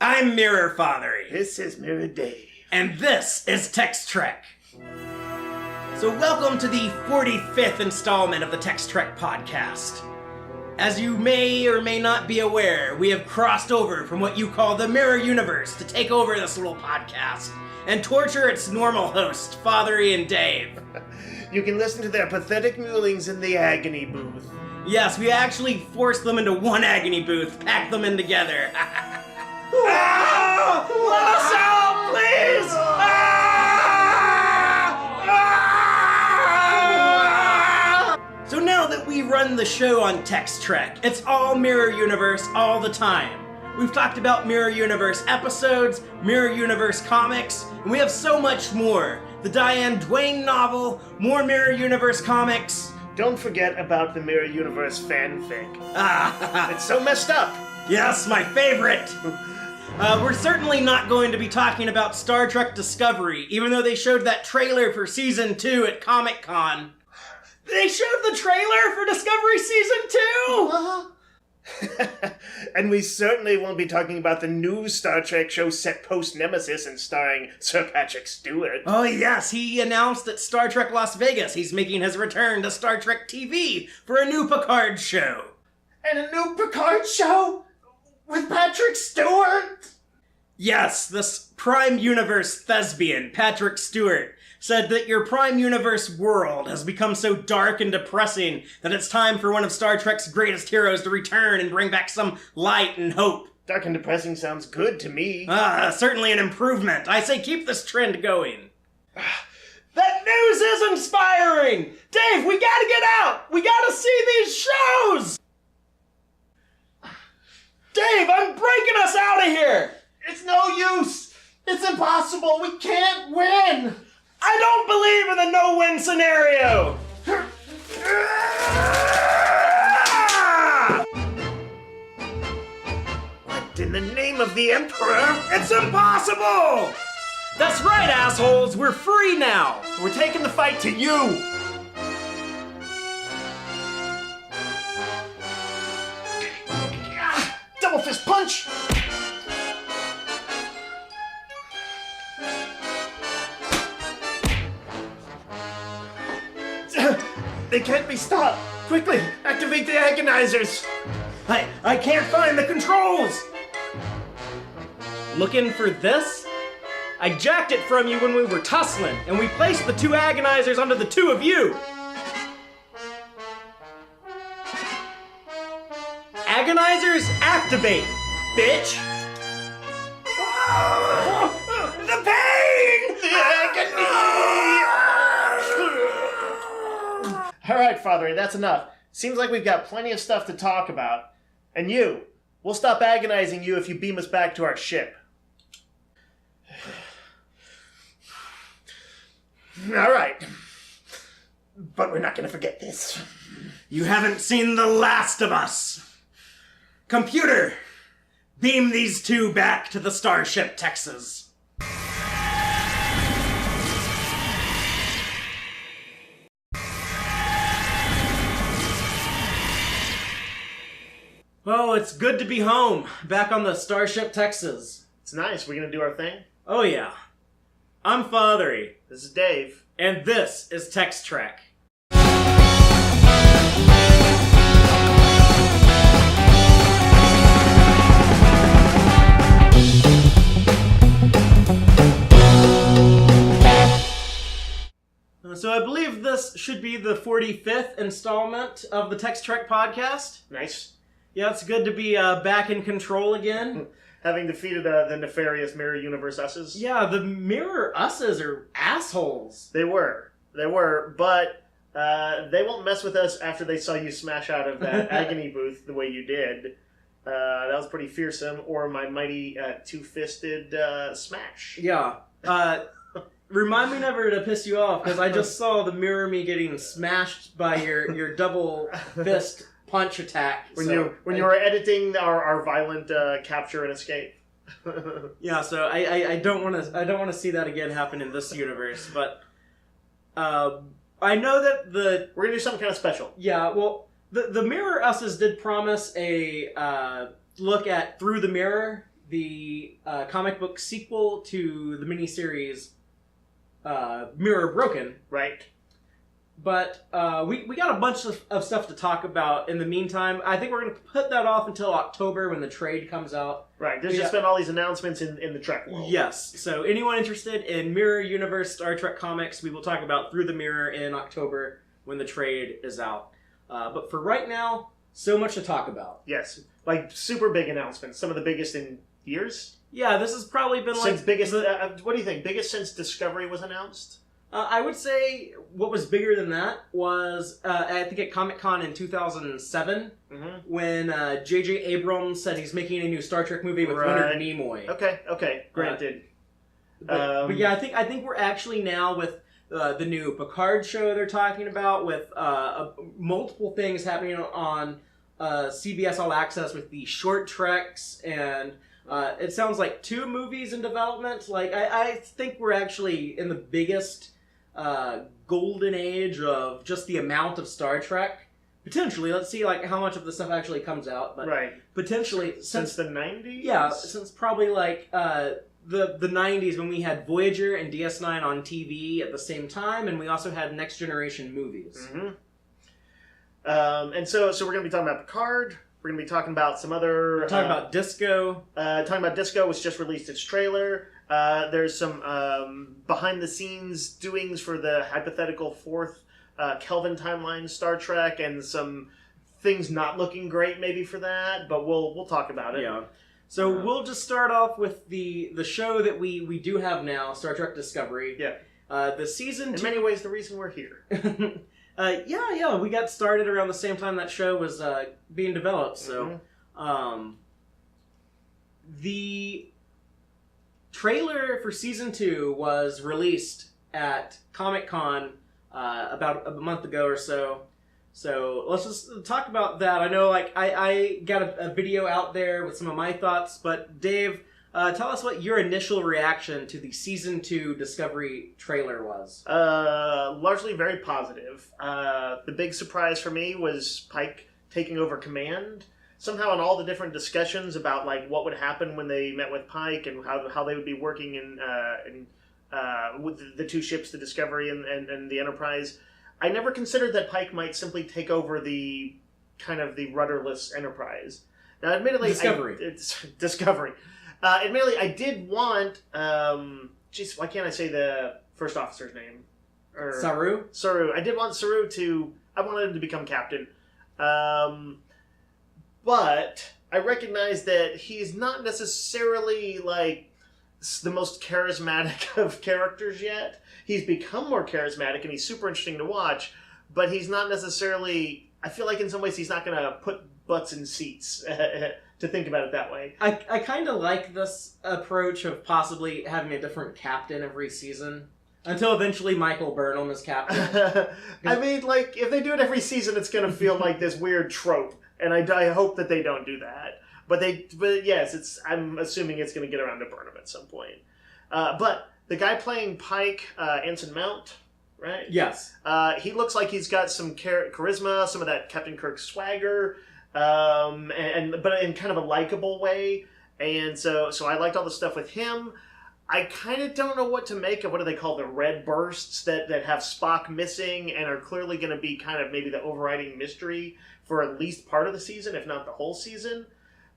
I'm Mirror Fatheree. This is Mirror Dave. And this is Tex-Trek. So welcome to the 45th installment of the Tex-Trek podcast. As you may or may not be aware, we have crossed over from what you call the Mirror Universe to take over this little podcast and torture its normal host, Fatheree and Dave. You can listen to their pathetic mulings in the agony booth. Yes, we actually forced them into one agony booth, packed them in together. Ah! Let us out, please! Ah! So now that we run the show on Tex-Trek, it's all Mirror Universe all the time. We've talked about Mirror Universe episodes, Mirror Universe comics, and we have so much more. The Diane Duane novel, more Mirror Universe comics. Don't forget about the Mirror Universe fanfic. Ah, It's so messed up. yes, my favorite. We're certainly not going to be talking about Star Trek Discovery, even though they showed that trailer for Season 2 at Comic-Con. They showed the trailer for Discovery Season 2! And we certainly won't be talking about the new Star Trek show set post-Nemesis and starring Sir Patrick Stewart. Oh yes, he announced at Star Trek Las Vegas he's making his return to Star Trek TV for a new Picard show. And a new Picard show? With Patrick Stewart? Yes, this Prime Universe thespian, Patrick Stewart, said that your Prime Universe world has become so dark and depressing that it's time for one of Star Trek's greatest heroes to return and bring back some light and hope. Dark and depressing sounds good to me. Certainly an improvement. I say keep this trend going. That news is inspiring! Dave, we gotta get out! We gotta see these shows! Dave, I'm breaking us out of here! It's no use! It's impossible! We can't win! I don't believe in the no-win scenario! What in the name of the Emperor? It's impossible! That's right, assholes! We're free now! We're taking the fight to you! Double fist punch! They can't be stopped! Quickly, activate the agonizers! I can't find the controls! Looking for this? I jacked it from you when we were tussling, and we placed the two agonizers onto the two of you! Agonizers activate, bitch! The pain! The agony! Alright, Fatheree, that's enough. Seems like we've got plenty of stuff to talk about. And you, we'll stop agonizing you if you beam us back to our ship. Alright. But we're not gonna forget this. You haven't seen the last of us! Computer, beam these two back to the Starship Texas. Oh, it's good to be home, back on the Starship Texas. It's nice. We're gonna do our thing. Oh yeah. I'm Fatheree, This is Dave. and this is Tex-Trek. So I believe this should be the 45th installment of the Tex-Trek podcast. Nice. Yeah, it's good to be back in control again. Having defeated the nefarious Mirror Universe Us's. Yeah, the Mirror Us's are assholes. They were, but they won't mess with us after they saw you smash out of that agony booth the way you did. That was pretty fearsome, or my mighty two-fisted smash. Yeah. Remind me never to piss you off, because I just saw the mirror me getting smashed by your double fist punch attack. When you were editing our violent capture and escape. Yeah, so I don't want to see that again happen in this universe, but I know that we're gonna do something kind of special. Yeah, well, the Mirror Us's did promise a look at Through the Mirror, the comic book sequel to the miniseries Mirror Broken. Right. But we got a bunch of stuff to talk about in the meantime. I think we're going to put that off until October when the trade comes out. Right. There's just been all these announcements in the Trek world. Yes. So anyone interested in Mirror Universe Star Trek comics, we will talk about Through the Mirror in October when the trade is out. But for right now, so much to talk about. Yes. Like super big announcements. Some of the biggest in years. Yeah, this has probably been since biggest. What do you think? Biggest since Discovery was announced? I would say what was bigger than that was, I think at Comic-Con in 2007, when J.J. Abrams said he's making a new Star Trek movie with Leonard Nimoy. Okay, granted. But yeah, I think we're actually now with the new Picard show they're talking about, with multiple things happening on CBS All Access with the short treks, and it sounds like 2 movies in development. Like, I think we're actually in the biggest golden age of just the amount of Star Trek. Potentially, let's see like how much of the stuff actually comes out. But potentially since the 90s. Yeah, since probably like the 90s when we had Voyager and DS9 on TV at the same time, and we also had Next Generation movies. And so we're going to be talking about Picard. We're going to be talking about some other... Talking about Disco. Talking about Disco, which just released its trailer. There's some behind-the-scenes doings for the hypothetical 4th Kelvin timeline Star Trek, and some things not looking great maybe for that, but we'll talk about it. Yeah. So we'll just start off with the show that we do have now, Star Trek Discovery. Yeah. The season... In many ways, the reason we're here. Yeah, we got started around the same time that show was being developed, so... The trailer for Season 2 was released at Comic-Con about a month ago or so. So let's just talk about that. I know like I got a video out there with some of my thoughts, but Dave, tell us what your initial reaction to the Season 2 Discovery trailer was. Largely very positive. The big surprise for me was Pike taking over command. Somehow in all the different discussions about like what would happen when they met with Pike and how they would be working in with the 2 ships, the Discovery and the Enterprise, I never considered that Pike might simply take over the kind of the rudderless Enterprise. Now, admittedly, Discovery. Admittedly, I did want. Why can't I say the first officer's name? Saru. I did want Saru to. I wanted him to become captain. But I recognize that he's not necessarily like the most charismatic of characters yet. He's become more charismatic and he's super interesting to watch, but he's not necessarily... I feel like in some ways he's not going to put butts in seats, to think about it that way. I kind of like this approach of possibly having a different captain every season. Until eventually Michael Burnham is captain. I mean, like, if they do it every season, it's going to feel like this weird trope. And I hope that they don't do that. But yes, I'm assuming it's going to get around to Burnham at some point. But the guy playing Pike, Anson Mount, right? Yes. He looks like he's got some charisma, some of that Captain Kirk swagger, but in kind of a likable way. And so I liked all the stuff with him. I kind of don't know what to make of what do they call the red bursts that have Spock missing and are clearly going to be kind of maybe the overriding mystery for at least part of the season, if not the whole season.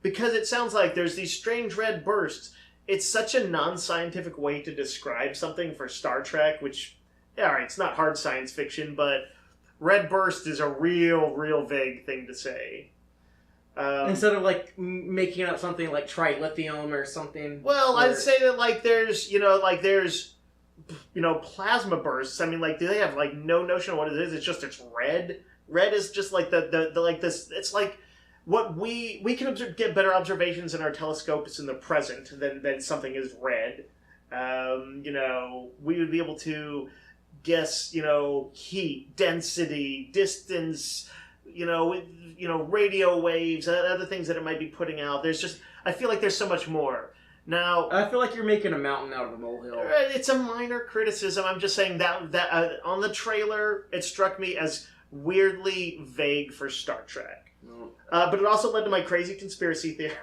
Because it sounds like there's these strange red bursts. It's such a non-scientific way to describe something for Star Trek, which, alright, it's not hard science fiction, but red burst is a real vague thing to say. Instead of like making up something like trilithium or something. Well, I'd say that there's plasma bursts. I mean, like, do they have like no notion of what it is? It's red. Red is just like the like this. It's like what we can get better observations in our telescopes in the present than something is red. We would be able to guess heat, density, distance. Radio waves, other things that it might be putting out. I feel like there's so much more. Now, I feel like you're making a mountain out of a molehill. It's a minor criticism. I'm just saying that on the trailer, it struck me as weirdly vague for Star Trek. But it also led to my crazy conspiracy theory.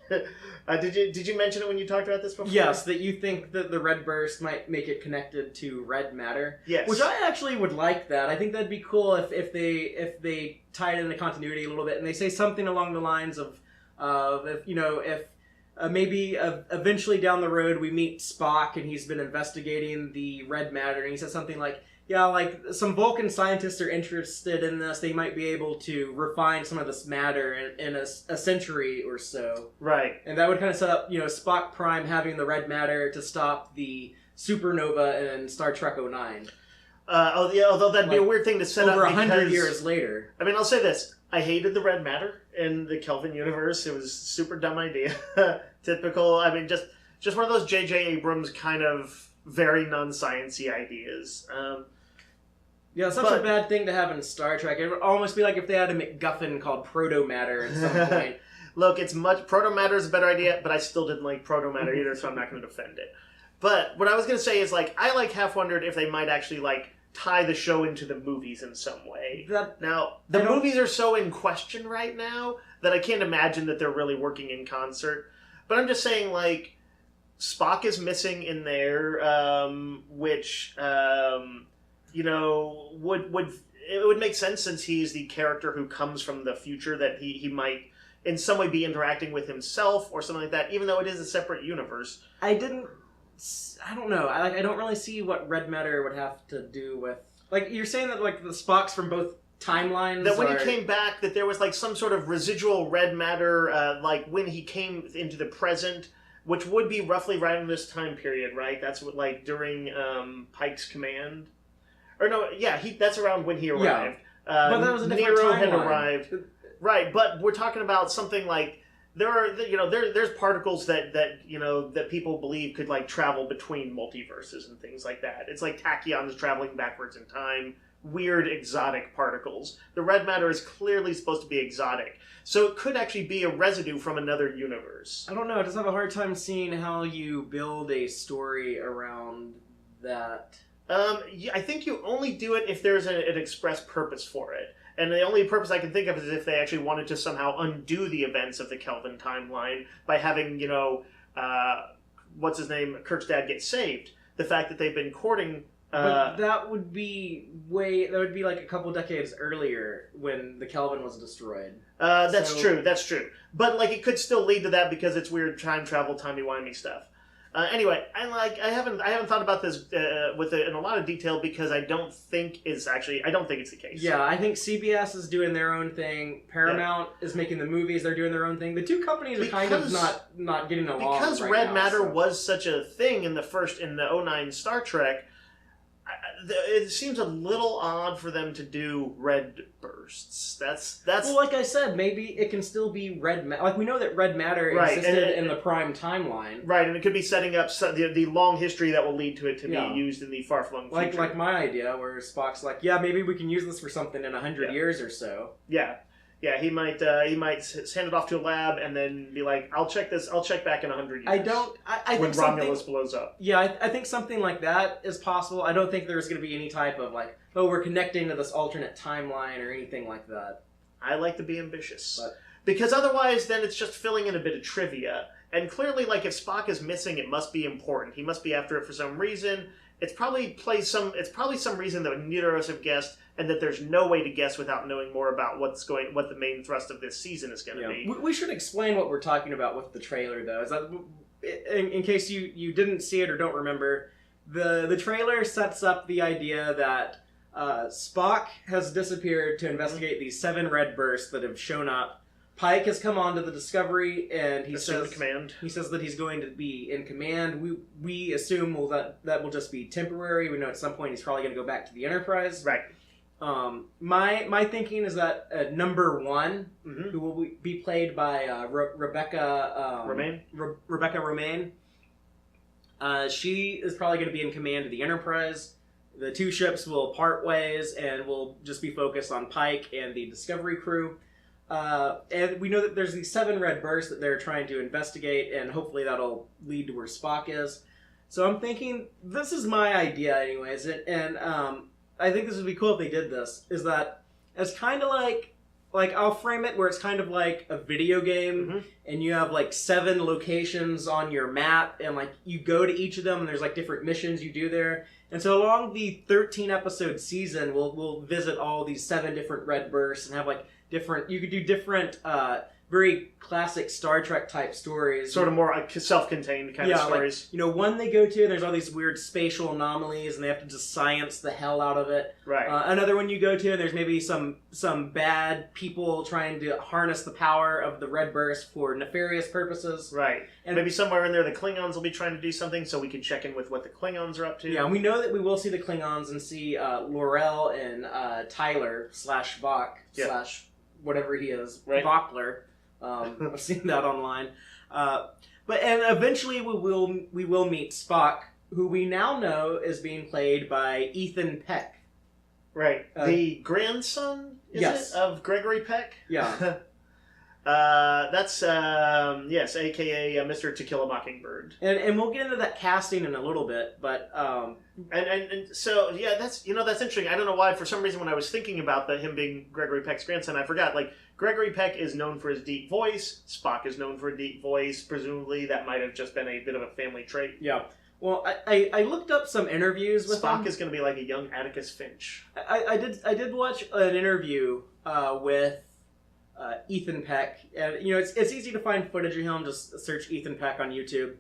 Did you mention it when you talked about this before? Yes, that you think that the red burst might make it connected to red matter. Yes. Which I actually would like that. I think that'd be cool if they tied in the continuity a little bit and they say something along the lines of if maybe eventually down the road we meet Spock and he's been investigating the red matter and he says something like, yeah, like some Vulcan scientists are interested in this. They might be able to refine some of this matter in a century or so. Right. And that would kind of set up, Spock Prime having the red matter to stop the supernova in Star Trek 09. Although that'd be a weird thing to set over up over 100 years later. I mean, I'll say this. I hated the red matter in the Kelvin universe. It was a super dumb idea. Typical. I mean, just one of those J.J. Abrams kind of very non-sciencey ideas. Yeah, it's such a bad thing to have in Star Trek. It would almost be like if they had a MacGuffin called proto-matter at some point. Look, proto-matter is a better idea, but I still didn't like proto-matter either, so I'm not going to defend it. But what I was going to say is, I half wondered if they might actually, tie the show into the movies in some way. Now, the movies are so in question right now that I can't imagine that they're really working in concert. But I'm just saying, Spock is missing in there, which... it would make sense since he's the character who comes from the future that he might in some way be interacting with himself or something like that, even though it is a separate universe. I don't know. I don't really see what red matter would have to do with... you're saying that, the Spocks from both timelines that when he came back, that there was, some sort of residual red matter, when he came into the present, which would be roughly right in this time period, right? That's what, during Pike's command... Or no, yeah, that's around when he arrived. Yeah. But that was a different Nero timeline. had arrived. Right, but we're talking about something there's particles that people believe could travel between multiverses and things like that. It's like tachyons traveling backwards in time, weird exotic particles. The red matter is clearly supposed to be exotic. So it could actually be a residue from another universe. I don't know, I just have a hard time seeing how you build a story around that. I think you only do it if there's an express purpose for it. And the only purpose I can think of is if they actually wanted to somehow undo the events of the Kelvin timeline by having, what's his name, Kirk's dad get saved. The fact that they've been courting... but that would be a couple decades earlier when the Kelvin was destroyed. That's true. But, it could still lead to that because it's weird time travel, timey-wimey stuff. Anyway, I haven't thought about this with it in a lot of detail because I don't think it's the case. Yeah, I think CBS is doing their own thing. Paramount is making the movies; they're doing their own thing. The two companies are kind of not getting along because right red now, matter was such a thing in the '09 Star Trek. It seems a little odd for them to do red bursts. That's well, like I said, maybe it can still be red matter. We know that red matter existed in the Prime timeline, right? And it could be setting up the long history that will lead to it to be used in the far-flung future. Like my idea, where Spock's maybe we can use this for something in 100 years or so. Yeah, he might send it off to a lab and then be like, I'll check back in 100 years. I when think Romulus blows up. Yeah, I think something like that is possible. I don't think there's going to be any type of we're connecting to this alternate timeline or anything like that. I like to be ambitious. Because otherwise then it's just filling in a bit of trivia. And clearly, if Spock is missing, it must be important. He must be after it for some reason. It's probably some reason that neither of us have guessed, and that there's no way to guess without knowing more about what the main thrust of this season is going to be. We should explain what we're talking about with the trailer, though. Is that in case you didn't see it or don't remember, the trailer sets up the idea that Spock has disappeared to investigate these 7 red bursts that have shown up. Pike has come onto the Discovery, and he says that he's going to be in command. We assume that will just be temporary. We know at some point he's probably going to go back to the Enterprise. Right. My thinking is that number 1, who will be played by Rebecca Romaine, she is probably going to be in command of the Enterprise. The 2 ships will part ways and will just be focused on Pike and the Discovery crew. And we know that there's these 7 red bursts that they're trying to investigate, and hopefully that'll lead to where Spock is. So I'm thinking, this is my idea anyways, and I think this would be cool if they did this, is that it's kind of like like I'll frame it where it's kind of like a video game, Mm-hmm. and you have like 7 locations on your map, and like you go to each of them, and there's like different missions you do there. And so along the 13 episode season, we'll visit all these 7 different red bursts and have like different. You could do different, very classic Star Trek type stories. Sort of more self-contained kind of stories. Like, one they go to, there's all these weird spatial anomalies, and they have to just science the hell out of it. Right. Another one you go to, there's maybe some bad people trying to harness the power of the red burst for nefarious purposes. Right. And maybe somewhere in there the Klingons will be trying to do something, so we can check in with what the Klingons are up to. Yeah, and we know that we will see the Klingons and see Laurel and Tyler / Vok / whatever he is, right. Vokler. I've seen that online. But eventually we will meet Spock, who we now know is being played by Ethan Peck. Right. The grandson, is it, of Gregory Peck? Yeah. That's aka Mr. To Kill a Mockingbird. And we'll get into that casting in a little bit, but and so yeah, that's interesting. I don't know why, for some reason when I was thinking about him being Gregory Peck's grandson, I forgot. Like, Gregory Peck is known for his deep voice. Spock is known for a deep voice. Presumably that might have just been a bit of a family trait. Yeah. Well, I looked up some interviews with Spock him. is going to be like a young Atticus Finch. I did watch an interview with Ethan Peck, and it's easy to find footage of him. Just search Ethan Peck on YouTube.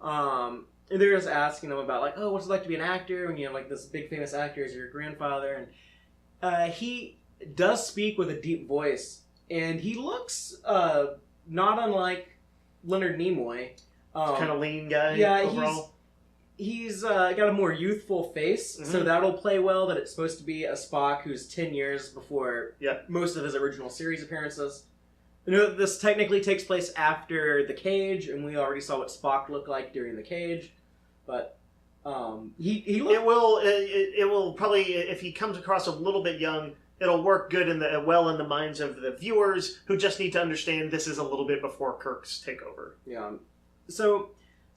And they're just asking him about, like, oh, what's it like to be an actor when you have like this big famous actor as your grandfather, and he does speak with a deep voice, and he looks not unlike Leonard Nimoy. Kind of lean guy. Yeah, overall. He's got a more youthful face, so that'll play well that it's supposed to be a Spock who's 10 years before most of his original series appearances. This technically takes place after The Cage, and we already saw what Spock looked like during The Cage, but he looked... It will probably, if he comes across a little bit young, it'll work good in the minds of the viewers who just need to understand this is a little bit before Kirk's takeover. Yeah. So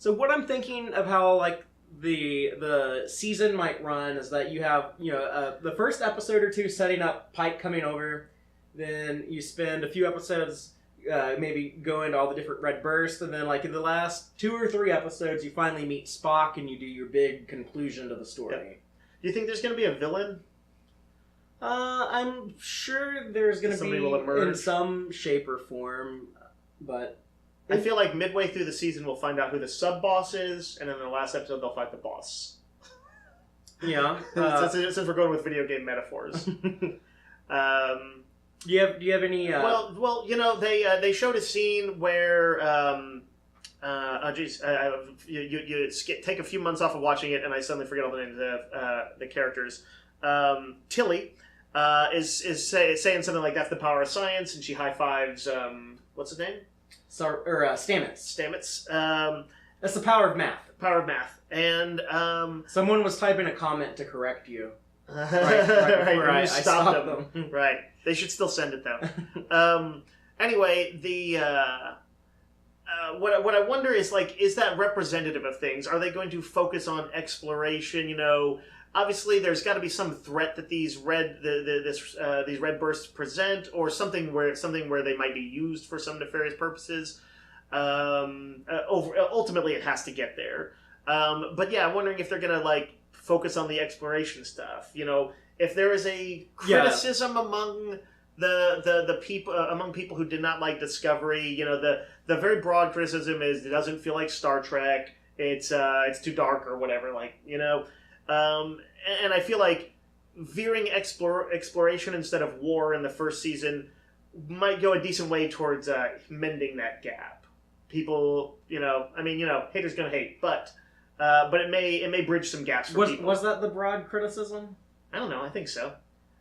what I'm thinking of how, like, the season might run is that you have the first episode or two setting up Pike coming over, then you spend a few episodes maybe go into all the different red bursts, and then like in the last 2 or 3 episodes you finally meet Spock and you do your big conclusion to the story. Yep. Do you think there's going to be a villain? I'm sure there's going to be will emerge in some shape or form, but I feel like midway through the season we'll find out who the sub-boss is, and then in the last episode they'll fight the boss. Yeah. Since we're going with video game metaphors. Do you have any? Well, they showed a scene where you take a few months off of watching it, and I suddenly forget all the names of the characters. Tilly is saying something like, "That's the power of science," and she high fives. What's his name? Stamets. Stamets. That's the power of math. Power of math. And someone was typing a comment to correct you. Right before I stopped them. Right. They should still send it though. Anyway, what I wonder is, like, is that representative of things? Are they going to focus on exploration? Obviously there's got to be some threat that these red bursts present, or something where they might be used for some nefarious purposes. Ultimately it has to get there. But yeah, I'm wondering if they're gonna like focus on the exploration stuff. If there is a criticism among the people among people who did not like Discovery, the very broad criticism is it doesn't feel like Star Trek. It's too dark or whatever. And I feel like veering exploration instead of war in the first season might go a decent way towards mending that gap. People, haters gonna hate, but it may bridge some gaps for people. Was that the broad criticism? I don't know. I think so.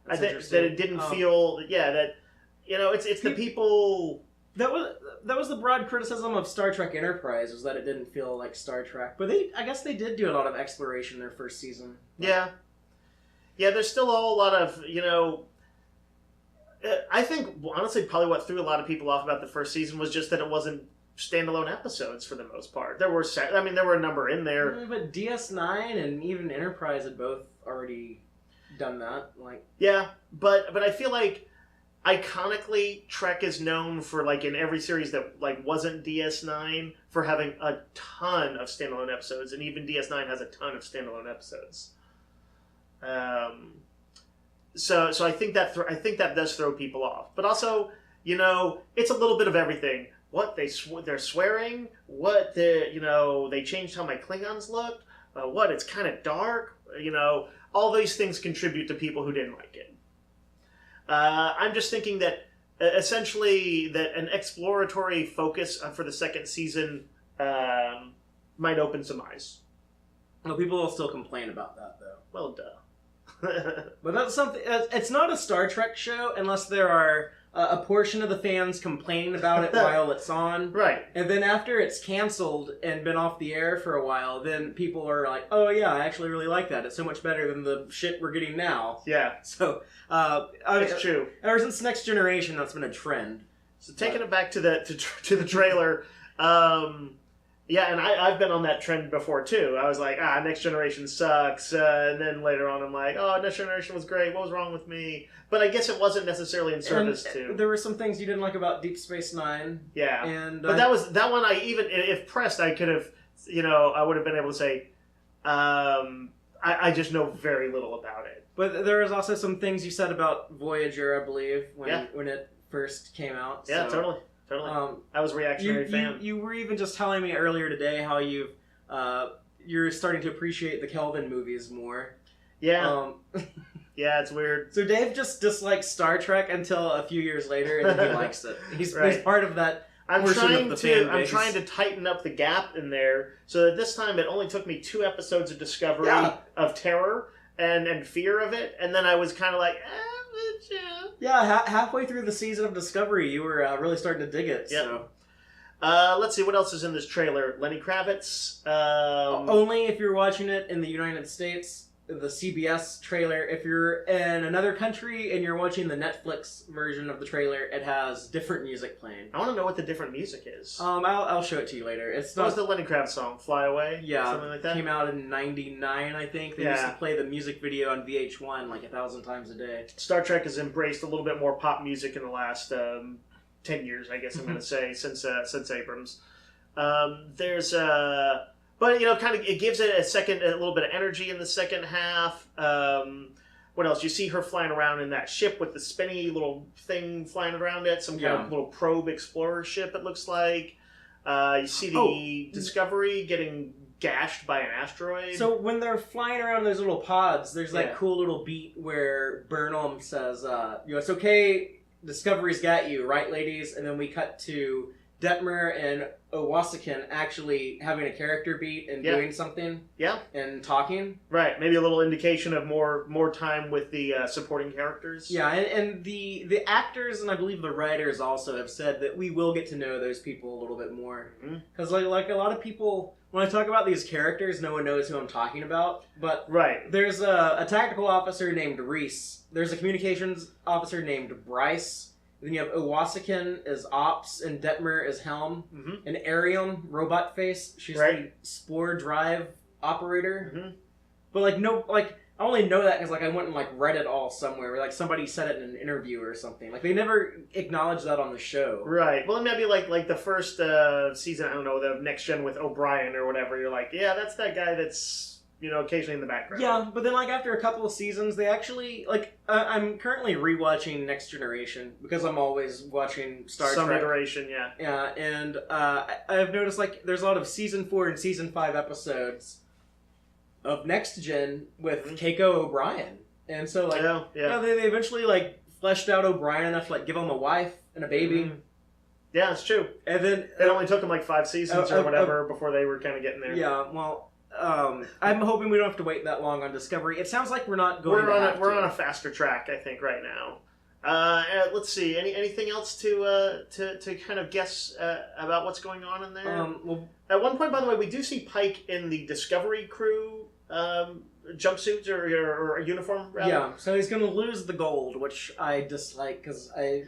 That's I think that it didn't feel. Yeah, that it's the people. That was the broad criticism of Star Trek Enterprise, was that it didn't feel like Star Trek. But I guess they did do a lot of exploration in their first season. Yeah. Yeah, there's still a whole lot of, I think, honestly, probably what threw a lot of people off about the first season was just that it wasn't standalone episodes for the most part. There were a number in there. But DS9 and even Enterprise had both already done that. Yeah, but I feel like iconically, Trek is known for, like, in every series that, like, wasn't DS9, for having a ton of standalone episodes, and even DS9 has a ton of standalone episodes. So I think that does throw people off. But also, it's a little bit of everything. What they're swearing. What they changed how my Klingons looked. What it's kind of dark. All these things contribute to people who didn't like it. I'm just thinking that essentially that an exploratory focus for the second season might open some eyes. Well, people will still complain about that, though. Well, duh. But that's something. It's not a Star Trek show unless there are a portion of the fans complaining about it while it's on. Right. And then after it's canceled and been off the air for a while, then people are like, "Oh yeah, I actually really like that. It's so much better than the shit we're getting now." Yeah. So, it's true. Ever since Next Generation, that's been a trend. So taking it back to the trailer. Yeah, and I've been on that trend before, too. I was like, Next Generation sucks. And then later on, I'm like, Next Generation was great. What was wrong with me? But I guess it wasn't necessarily in service to... There were some things you didn't like about Deep Space Nine. Yeah. But that one, if pressed, I could have, I would have been able to say, I just know very little about it. But there was also some things you said about Voyager, I believe, when it first came out. Yeah, so. Totally. I was a reactionary fan. You were even just telling me earlier today how you're starting to appreciate the Kelvin movies more. Yeah. Yeah, it's weird. So Dave just dislikes Star Trek until a few years later, and then he likes it. He's part of that portion of the fan base. I'm trying to tighten up the gap in there so that this time it only took me 2 episodes of Discovery of terror and fear of it, and then I was kind of like, Yeah, halfway through the season of Discovery, you were really starting to dig it. Yep. So. Let's see, what else is in this trailer? Lenny Kravitz. Only if you're watching it in the United States, the CBS trailer. If you're in another country and you're watching the Netflix version of the trailer, it has different music playing. I want to know what the different music is. I'll show it to you later. What was the Lenny Kravitz song? Fly Away? Yeah. Something like that? Came out in 99, I think. They used to play the music video on VH1 like 1,000 times a day. Star Trek has embraced a little bit more pop music in the last 10 years, I guess I'm going to say, since Abrams. But, kind of, it gives it a little bit of energy in the second half. What else? You see her flying around in that ship with the spinny little thing flying around it. Some kind of little probe explorer ship, it looks like. You see the Discovery getting gashed by an asteroid. So when they're flying around those little pods, there's that cool little beat where Burnham says, it's okay, Discovery's got you, right, ladies? And then we cut to Detmer and Owasakin actually having a character beat and doing something. Yeah. And talking. Right. Maybe a little indication of more time with the supporting characters. Yeah, and the actors and I believe the writers also have said that we will get to know those people a little bit more. Because like a lot of people, when I talk about these characters, no one knows who I'm talking about. But there's a tactical officer named Reese. There's a communications officer named Bryce. Then you have Owasakin as Ops, and Detmer as Helm. And Arium, Robot Face, she's the Spore Drive operator. But I only know that because I went and read it all somewhere, where somebody said it in an interview or something. They never acknowledged that on the show. Right. Well, it might be like the first season, I don't know, the Next Gen with O'Brien or whatever. You're like, yeah, that's that guy that's occasionally in the background. Yeah, but then after a couple of seasons, they actually I'm currently rewatching Next Generation because I'm always watching Star Trek. Some iteration, yeah. Yeah, and I've noticed there's a lot of season 4 and season 5 episodes of Next Gen with Keiko O'Brien, and so they eventually fleshed out O'Brien enough to give him a wife and a baby. Yeah, it's true. And then it only took them 5 seasons or whatever before they were kind of getting there. Yeah, well. I'm hoping we don't have to wait that long on Discovery. It sounds like we're not going. We're on a faster track, I think, right now. Let's see. Anything else to kind of guess about what's going on in there? At one point, by the way, we do see Pike in the Discovery crew jumpsuits or uniform. Rather. Yeah, so he's going to lose the gold, which I dislike because I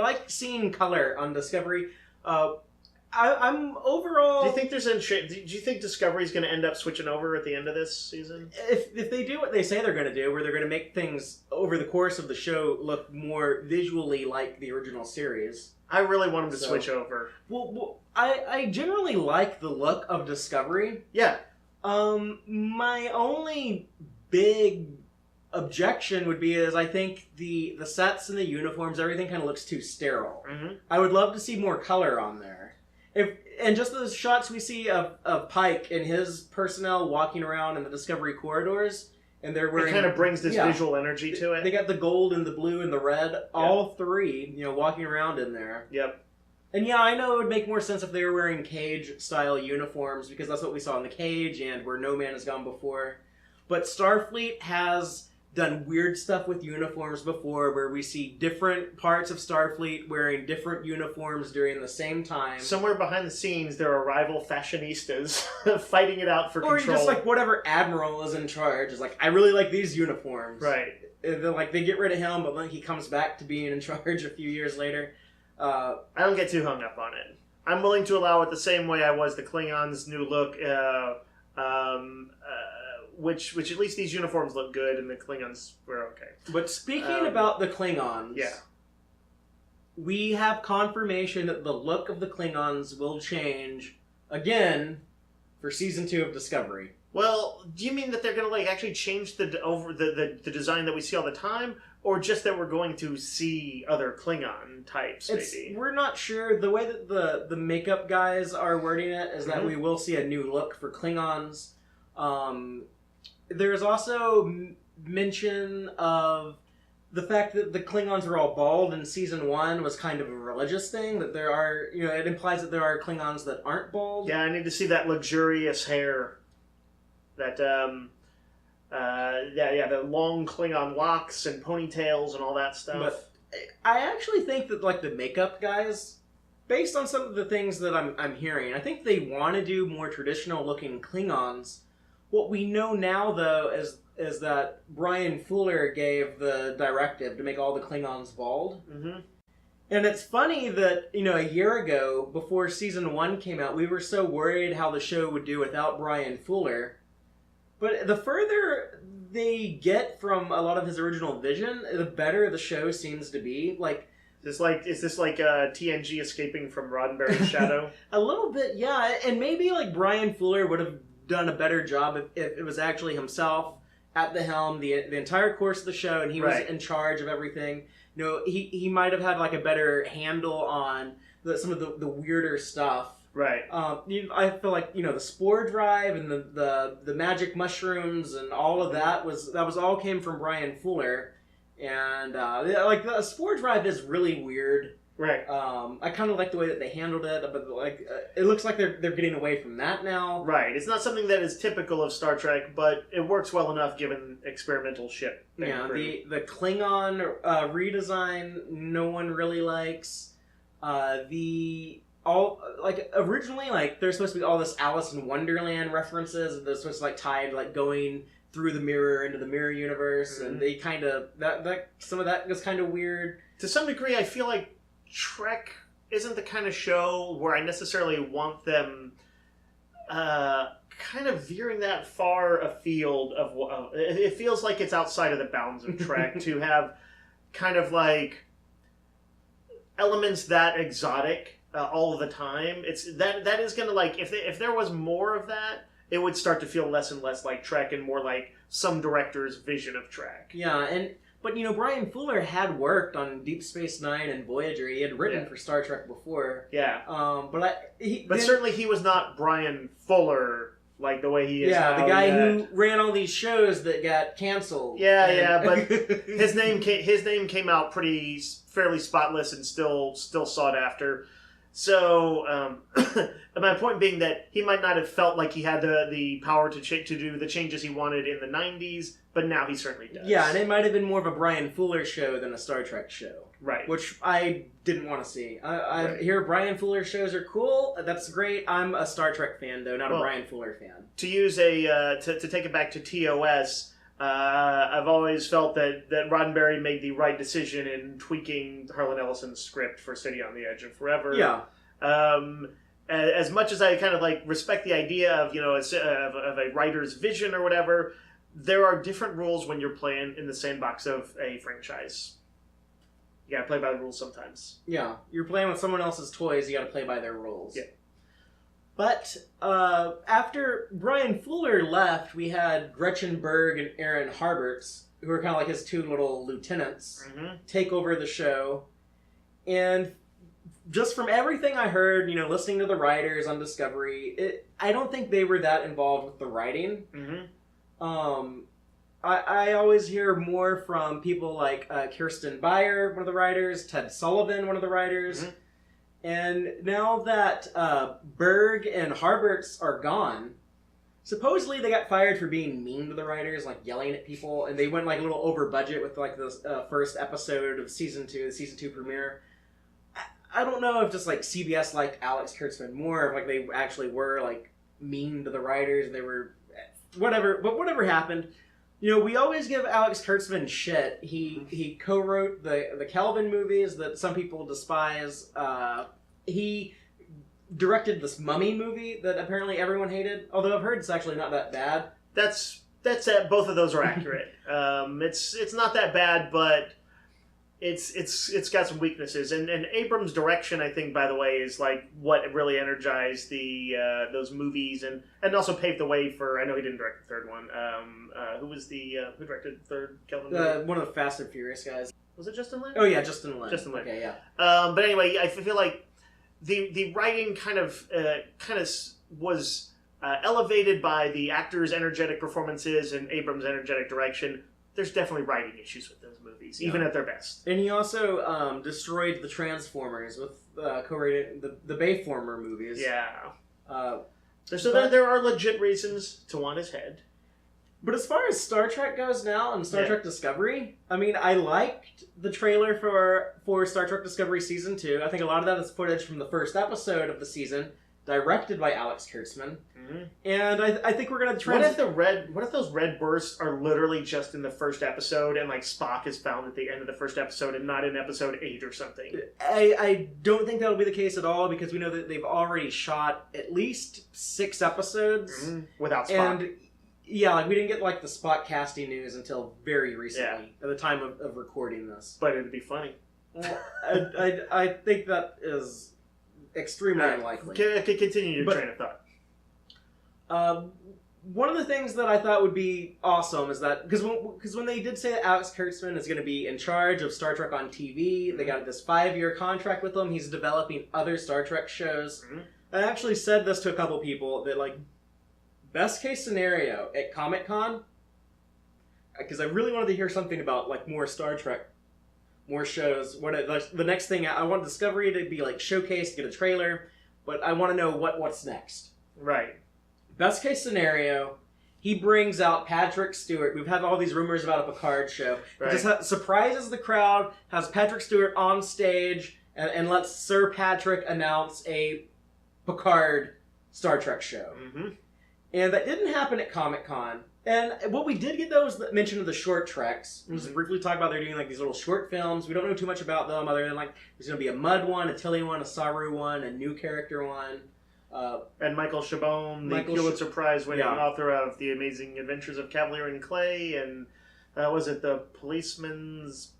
like seeing color on Discovery. I'm overall. Do you think do you think Discovery's going to end up switching over at the end of this season? If they do what they say they're going to do, where they're going to make things over the course of the show look more visually like the original series, I really want them to switch over. Well, I generally like the look of Discovery. Yeah. My only big objection would be is I think the sets and the uniforms, everything kind of looks too sterile. Mm-hmm. I would love to see more color on there. And just those shots we see of Pike and his personnel walking around in the Discovery corridors, and they're wearing... It kind of brings this visual energy to it. They got the gold and the blue and the red, all three, walking around in there. Yep. And yeah, I know it would make more sense if they were wearing Cage-style uniforms, because that's what we saw in the Cage and where No Man Has Gone before. But Starfleet has done weird stuff with uniforms before, where we see different parts of Starfleet wearing different uniforms during the same time. Somewhere behind the scenes, there are rival fashionistas fighting it out for control. Or just like whatever admiral is in charge is like, I really like these uniforms. Right. And then they get rid of him, but then he comes back to being in charge a few years later. I don't get too hung up on it. I'm willing to allow it the same way I was the Klingons' new look, which at least these uniforms look good, and the Klingons were okay. But speaking about the Klingons, we have confirmation that the look of the Klingons will change again for season 2 of Discovery. Well, do you mean that they're going to actually change the design that we see all the time, or just that we're going to see other Klingon types? Maybe we're not sure. The way that the makeup guys are wording it is that we will see a new look for Klingons. There's also mention of the fact that the Klingons were all bald in season 1 was kind of a religious thing. That there are, it implies that there are Klingons that aren't bald. Yeah, I need to see that luxurious hair. That, the long Klingon locks and ponytails and all that stuff. But I actually think that, the makeup guys, based on some of the things that I'm hearing, I think they want to do more traditional-looking Klingons. What we know now, though, is that Brian Fuller gave the directive to make all the Klingons bald. Mm-hmm. And it's funny that, a year ago, before season 1 came out, we were so worried how the show would do without Brian Fuller. But the further they get from a lot of his original vision, the better the show seems to be. Is this like TNG escaping from Roddenberry's shadow? A little bit, yeah. And maybe Brian Fuller would have done a better job if it was actually himself at the helm the entire course of the show, and he was in charge of everything. He might have had a better handle on some of the weirder stuff. Right. I feel like the spore drive and the magic mushrooms and all of that was all came from Brian Fuller, and the spore drive is really weird. Right. I kind of like the way that they handled it, but it looks like they're getting away from that now. Right. It's not something that is typical of Star Trek, but it works well enough given experimental ship. Yeah. The Klingon redesign, no one really likes. Originally, there's supposed to be all this Alice in Wonderland references, and they're supposed to tied going through the mirror into the mirror universe, and they kind of that some of that was kind of weird. To some degree, I feel like Trek isn't the kind of show where I necessarily want them kind of veering that far afield of it feels like it's outside of the bounds of Trek to have kind of elements that exotic all the time. It's that is going to if there was more of that, it would start to feel less and less like Trek and more like some director's vision of Trek. Yeah, but Brian Fuller had worked on Deep Space Nine and Voyager. He had written for Star Trek before. Yeah. But certainly he was not Brian Fuller the way he is now. Yeah, the guy who ran all these shows that got canceled. Yeah, but his name came out fairly spotless and still sought after. So, my point being that he might not have felt like he had the power to do the changes he wanted in the 90s, but now he certainly does. Yeah, and it might have been more of a Brian Fuller show than a Star Trek show. Right. Which I didn't want to see. I hear Brian Fuller shows are cool. That's great. I'm a Star Trek fan, though, not a Brian Fuller fan. To use to take it back to TOS, I've always felt that Roddenberry made the right decision in tweaking Harlan Ellison's script for City on the Edge of Forever. Yeah. as much as I kind of like respect the idea of of a writer's vision or whatever, there are different rules when you're playing in the sandbox of a franchise. You gotta play by the rules sometimes. Yeah, you're playing with someone else's toys. You gotta play by their rules. Yeah. But after Brian Fuller left, we had Gretchen Berg and Aaron Harberts, who were kind of like his two little lieutenants, take over the show. And just from everything I heard, listening to the writers on Discovery, I don't think they were that involved with the writing. I always hear more from people like Kirsten Beyer, one of the writers, Ted Sullivan, one of the writers. And now that Berg and Harberts are gone, supposedly they got fired for being mean to the writers, like yelling at people, and they went like a little over budget with like the first episode of season 2, the season 2 premiere. I don't know if just like CBS liked Alex Kurtzman more, if like they actually were like mean to the writers, and they were whatever. But whatever happened, we always give Alex Kurtzman shit. He co-wrote the Kelvin movies that some people despise. He directed this Mummy movie that apparently everyone hated, although I've heard it's actually not that bad. That's both of those are accurate. It's not that bad, but it's got some weaknesses. And Abrams' direction, I think, by the way, is like what really energized those movies and also paved the way for. I know he didn't direct the third one. Who directed the third Kelvin movie? One of the Fast and Furious guys. Was it Justin Lin? Oh yeah, Justin Lin. Justin Lin. Okay, yeah. But anyway, I feel like the writing kind of was elevated by the actors' energetic performances and Abrams' energetic direction. There's definitely writing issues with those movies, even at their best. And he also destroyed the Transformers with co-writing the Bayformer movies. Yeah. There are legit reasons to want his head. But as far as Star Trek goes now and Star Trek Discovery, I mean, I liked the trailer for Star Trek Discovery Season 2. I think a lot of that is footage from the first episode of the season, directed by Alex Kurtzman. And I think we're going to What if those red bursts are literally just in the first episode and like Spock is found at the end of the first episode and not in episode 8 or something? I don't think that'll be the case at all, because we know that they've already shot at least 6 episodes. Without Spock. And yeah, like we didn't get like the Spock casting news until very recently, at the time of recording this. But it'd be funny. I think that is extremely unlikely. Continue your train of thought. One of the things that I thought would be awesome is that because when they did say that Alex Kurtzman is going to be in charge of Star Trek on TV, they got this 5-year contract with him. He's developing other Star Trek shows. I actually said this to a couple people that like best case scenario at Comic-Con, because I really wanted to hear something about like more Star Trek, more shows. The next thing I want Discovery to be like showcased, get a trailer, but I want to know what's next. Right. Best case scenario, he brings out Patrick Stewart. We've had all these rumors about a Picard show. Right. He just surprises the crowd, has Patrick Stewart on stage, and lets Sir Patrick announce a Picard Star Trek show. And that didn't happen at Comic-Con. And what we did get, though, was the mention of the short treks. We'll just briefly talk about they're doing like these little short films. We don't know too much about them other than like there's going to be a Mudd one, a Tilly one, a Saru one, a new character one. And Michael Chabon, the Pulitzer Prize winning author of The Amazing Adventures of Cavalier and Clay, and was it The Policeman's...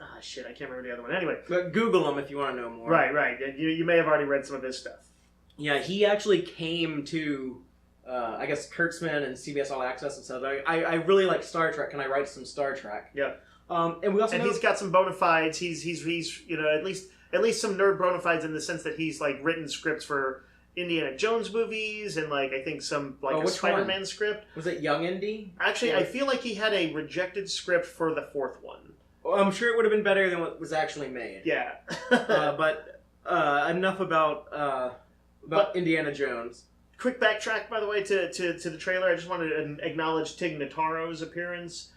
I can't remember the other one. Anyway. But Google him if you want to know more. Right. You may have already read some of his stuff. Yeah, he actually came to, I guess, Kurtzman and CBS All Access and said, I really like Star Trek. Can I write some Star Trek? Yeah. And we also he's got some bona fides. He's at least some nerd bona fides in the sense that he's like written scripts for Indiana Jones movies and like I think some like a Spider-Man one? Script. Was it Young Indy? Actually, I feel like he had a rejected script for the 4th one. Well, I'm sure it would have been better than what was actually made. Yeah. But enough about Indiana Jones. Quick backtrack, by the way, to the trailer. I just wanted to acknowledge Tig Notaro's appearance.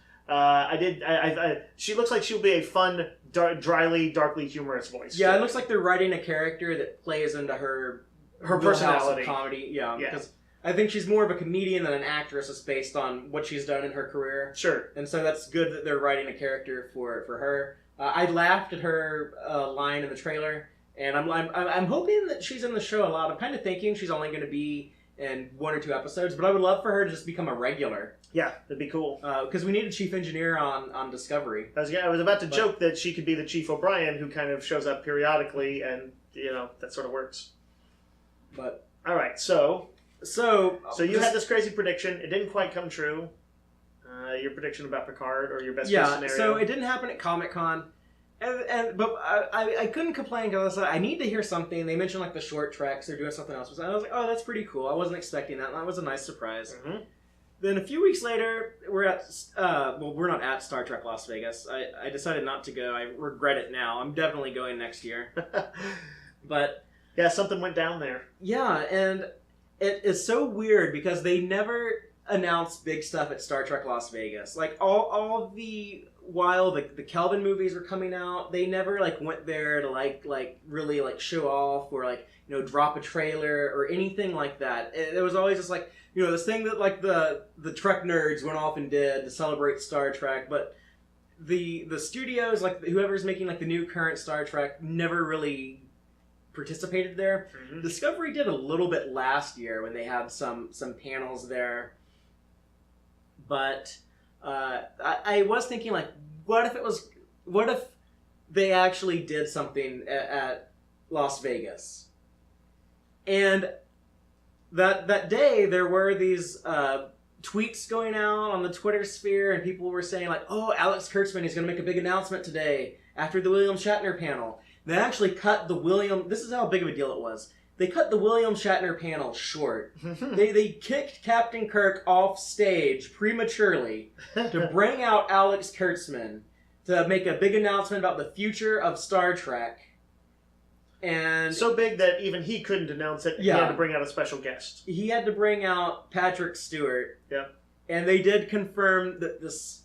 She looks like she'll be a fun, darkly humorous voice. Yeah, it looks like they're writing a character that plays into her personality. Comedy, because I think she's more of a comedian than an actress. It's based on what she's done in her career. Sure. And so that's good that they're writing a character for her. I laughed at her line in the trailer, And I'm hoping that she's in the show a lot. I'm kind of thinking she's only going to be in 1 or 2 episodes, but I would love for her to just become a regular. Yeah, that'd be cool. Because we need a chief engineer on Discovery. I was about to joke that she could be the Chief O'Brien, who kind of shows up periodically, and that sort of works. But all right, so you had this crazy prediction. It didn't quite come true. Your prediction about Picard, or your best case scenario. So it didn't happen at Comic-Con. But I couldn't complain because I need to hear something. They mentioned like the short treks, they're doing something else. And I was like, oh, that's pretty cool. I wasn't expecting that. And that was a nice surprise. Mm-hmm. Then a few weeks later, we're at, we're not at Star Trek Las Vegas. I decided not to go. I regret it now. I'm definitely going next year. But yeah, something went down there. Yeah, and it is so weird because they never announced big stuff at Star Trek Las Vegas. Like all while the Kelvin movies were coming out, they never like went there to like really like show off or like drop a trailer or anything like that. It was always just like this thing that like the Trek nerds went off and did to celebrate Star Trek, but the studios, like whoever's making like the new current Star Trek, never really participated there. Mm-hmm. Discovery did a little bit last year when they had some panels there, but I was thinking like, what if they actually did something at Las Vegas? And that day there were these tweets going out on the Twitter sphere, and people were saying like, oh, Alex Kurtzman is going to make a big announcement today after the William Shatner panel. They actually cut this is how big of a deal it was. They cut the William Shatner panel short. They kicked Captain Kirk off stage prematurely to bring out Alex Kurtzman to make a big announcement about the future of Star Trek. And so big that even he couldn't announce it. Yeah. He had to bring out a special guest. He had to bring out Patrick Stewart. Yep. And they did confirm that this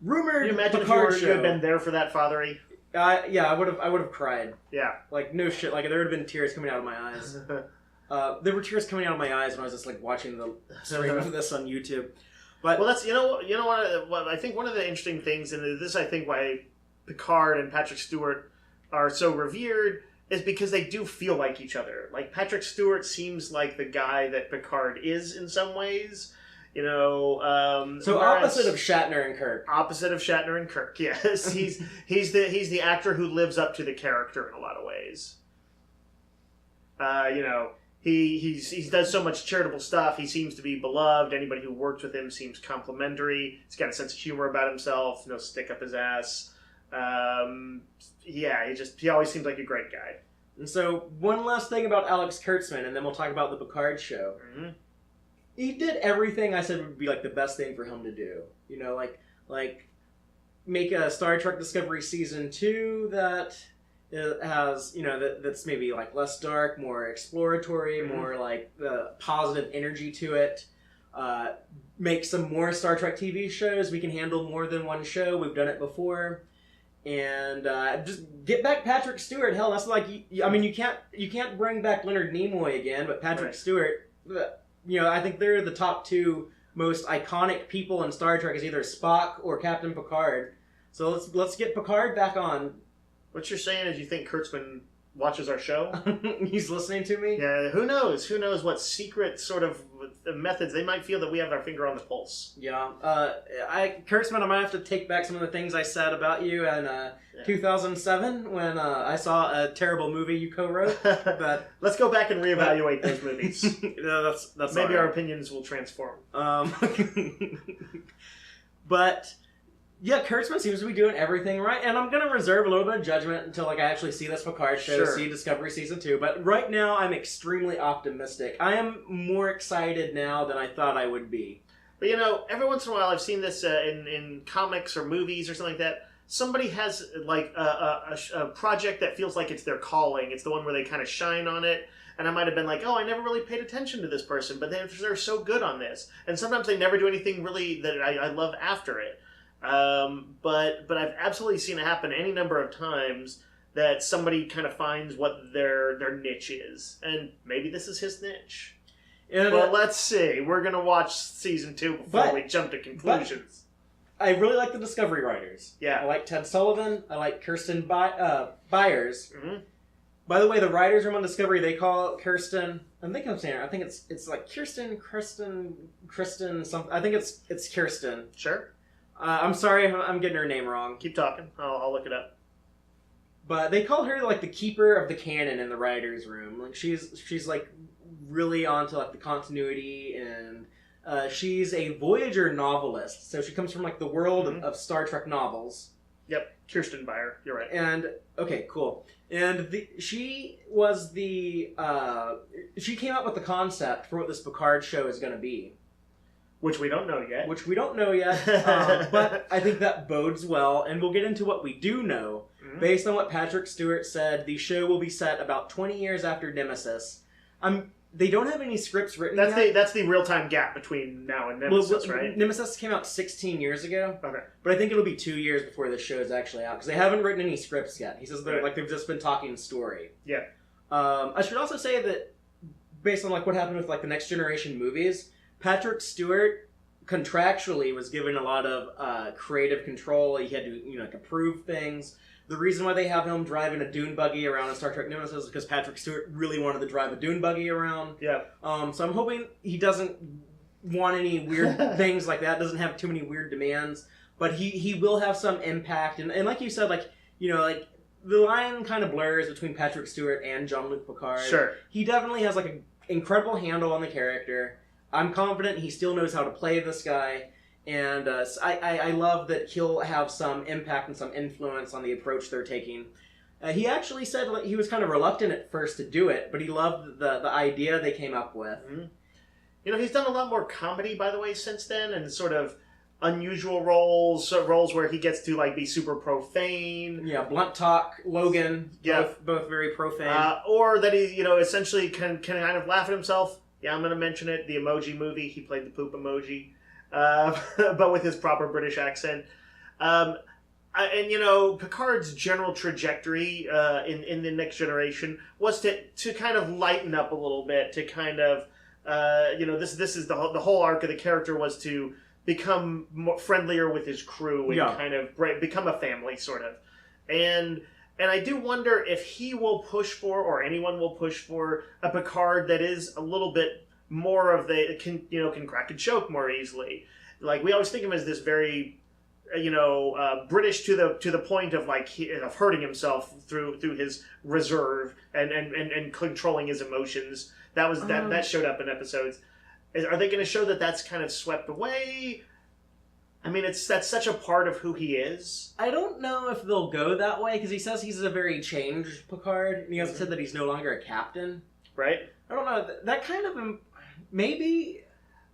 rumored Can you imagine Picard if you had been there for that, Fatheree? Yeah, I would have cried. Yeah. Like, no shit. Like, there would have been tears coming out of my eyes. There were tears coming out of my eyes when I was just, like, watching the stream of this on YouTube. But well, that's, what I think one of the interesting things, and this I think why Picard and Patrick Stewart are so revered, is because they do feel like each other. Like, Patrick Stewart seems like the guy that Picard is in some ways. So opposite of Shatner and Kirk. Opposite of Shatner and Kirk, yes. He's the actor who lives up to the character in a lot of ways. He does so much charitable stuff. He seems to be beloved. Anybody who works with him seems complimentary. He's got a sense of humor about himself. No stick up his ass. He always seems like a great guy. And so one last thing about Alex Kurtzman, and then we'll talk about the Picard show. Mm-hmm. He did everything I said would be like the best thing for him to do. Like make a Star Trek Discovery season 2 that has that's maybe like less dark, more exploratory, mm-hmm. more like positive energy to it. Make some more Star Trek TV shows. We can handle more than one show. We've done it before. And just get back Patrick Stewart. Hell, that's like you can't bring back Leonard Nimoy again, but Patrick Stewart. I think they're the top 2 most iconic people in Star Trek is either Spock or Captain Picard. So let's get Picard back on. What you're saying is you think Kurtzman watches our show? He's listening to me? Yeah, who knows? Who knows what secret sort of methods they might feel that we have our finger on the pulse. Yeah. Kurtzman, I might have to take back some of the things I said about you in 2007 when I saw a terrible movie you co-wrote. But let's go back and reevaluate those movies. No, that's maybe our opinions will transform. But yeah, Kurtzman seems to be doing everything right, and I'm going to reserve a little bit of judgment until I actually see this Picard show, see Discovery Season 2, but right now I'm extremely optimistic. I am more excited now than I thought I would be. But every once in a while I've seen this in comics or movies or something like that. Somebody has like a project that feels like it's their calling. It's the one where they kind of shine on it. And I might have been like, oh, I never really paid attention to this person, but they're so good on this. And sometimes they never do anything really that I love after it. But I've absolutely seen it happen any number of times that somebody kind of finds what their niche is, and maybe this is his niche. Well, let's see. We're gonna watch season 2 before we jump to conclusions. I really like the Discovery writers. Yeah, I like Ted Sullivan. I like Kirsten Byers. Mm-hmm. By the way, the writers' room on Discovery, they call it Kirsten. I think I'm saying it. I think it's like Kristen, something. I think it's Kirsten. Sure. I'm sorry, I'm getting her name wrong. Keep talking. I'll look it up. But they call her like the keeper of the canon in the writers' room. Like she's like really onto like the continuity, and she's a Voyager novelist. So she comes from like the world of Star Trek novels. Yep, Kirsten Beyer. You're right. And okay, cool. And she was she came up with the concept for what this Picard show is going to be. Which we don't know yet. But I think that bodes well, and we'll get into what we do know. Mm-hmm. Based on what Patrick Stewart said, the show will be set about 20 years after Nemesis. They don't have any scripts written yet. That's the real-time gap between now and Nemesis, right? Nemesis came out 16 years ago. Okay. But I think it'll be 2 years before the show is actually out, because they haven't written any scripts yet. He says they've just been talking story. Yeah. I should also say that, based on like what happened with like the Next Generation movies, Patrick Stewart contractually was given a lot of creative control. He had to approve things. The reason why they have him driving a dune buggy around in Star Trek Nemesis is because Patrick Stewart really wanted to drive a dune buggy around. Yeah. So I'm hoping he doesn't want any weird things like that. Doesn't have too many weird demands, but he will have some impact. And like you said, like the line kind of blurs between Patrick Stewart and Jean-Luc Picard. Sure. He definitely has like an incredible handle on the character. I'm confident he still knows how to play this guy. And I love that he'll have some impact and some influence on the approach they're taking. He actually said he was kind of reluctant at first to do it, but he loved the idea they came up with. Mm-hmm. He's done a lot more comedy, by the way, since then, and sort of unusual roles where he gets to like be super profane. Yeah, Blunt Talk, Logan, yeah, both very profane. Or that he, essentially can kind of laugh at himself. Yeah, I'm going to mention it. The Emoji Movie, he played the poop emoji. But with his proper British accent. Picard's general trajectory in the Next Generation was to kind of lighten up a little bit, to kind of, this is the whole arc of the character was to become more friendlier with his crew and kind of become a family, sort of. And I do wonder if he will push for, or anyone will push for, a Picard that is a little bit more of can crack a joke more easily. Like, we always think of him as this very, British to the point of of hurting himself through his reserve and controlling his emotions. That showed up in episodes. Are they going to show that that's kind of swept away? I mean, that's such a part of who he is. I don't know if they'll go that way, because he says he's a very changed Picard, and he also said that he's no longer a captain. Right. I don't know. That kind of maybe.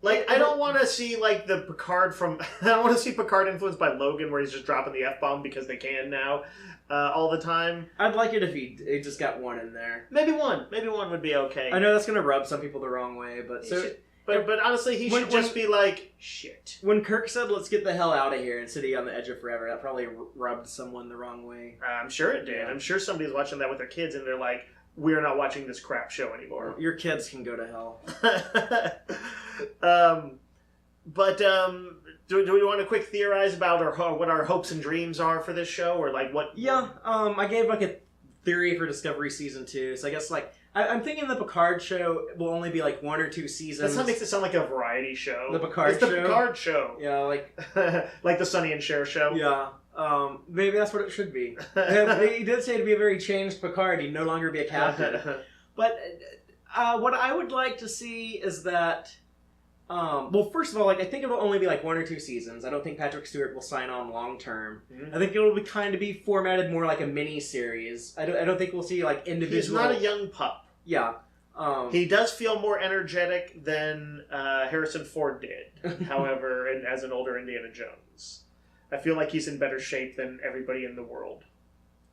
Like, I don't want to see the Picard from. I don't want to see Picard influenced by Logan, where he's just dropping the F-bomb because they can now, all the time. I'd like it if he just got one in there. Maybe one would be okay. I know that's gonna rub some people the wrong way, but But honestly, he should just be like, shit. When Kirk said, "Let's get the hell out of here," and City on the Edge of Forever, that probably rubbed someone the wrung way. I'm sure it did. Yeah. I'm sure somebody's watching that with their kids, and they're like, "We're not watching this crap show anymore." Your kids can go to hell. Do we want to quick theorize about what our hopes and dreams are for this show, or what? Yeah, I gave a theory for Discovery Season 2, so I guess I'm thinking the Picard show will only be 1 or 2 seasons. That makes it sound like a variety show. The Picard show? The Picard show. Yeah, like the Sonny and Cher show. Yeah, maybe that's what it should be. He did say to be a very changed Picard, he'd no longer be a captain. But what I would like to see is that... first of all, I think it'll only be 1 or 2 seasons. I don't think Patrick Stewart will sign on long term. Mm-hmm. I think it'll be formatted more like a mini series. I don't think we'll see individual. He's not a young pup. Yeah. He does feel more energetic than Harrison Ford did. However, as an older Indiana Jones, I feel like he's in better shape than everybody in the world.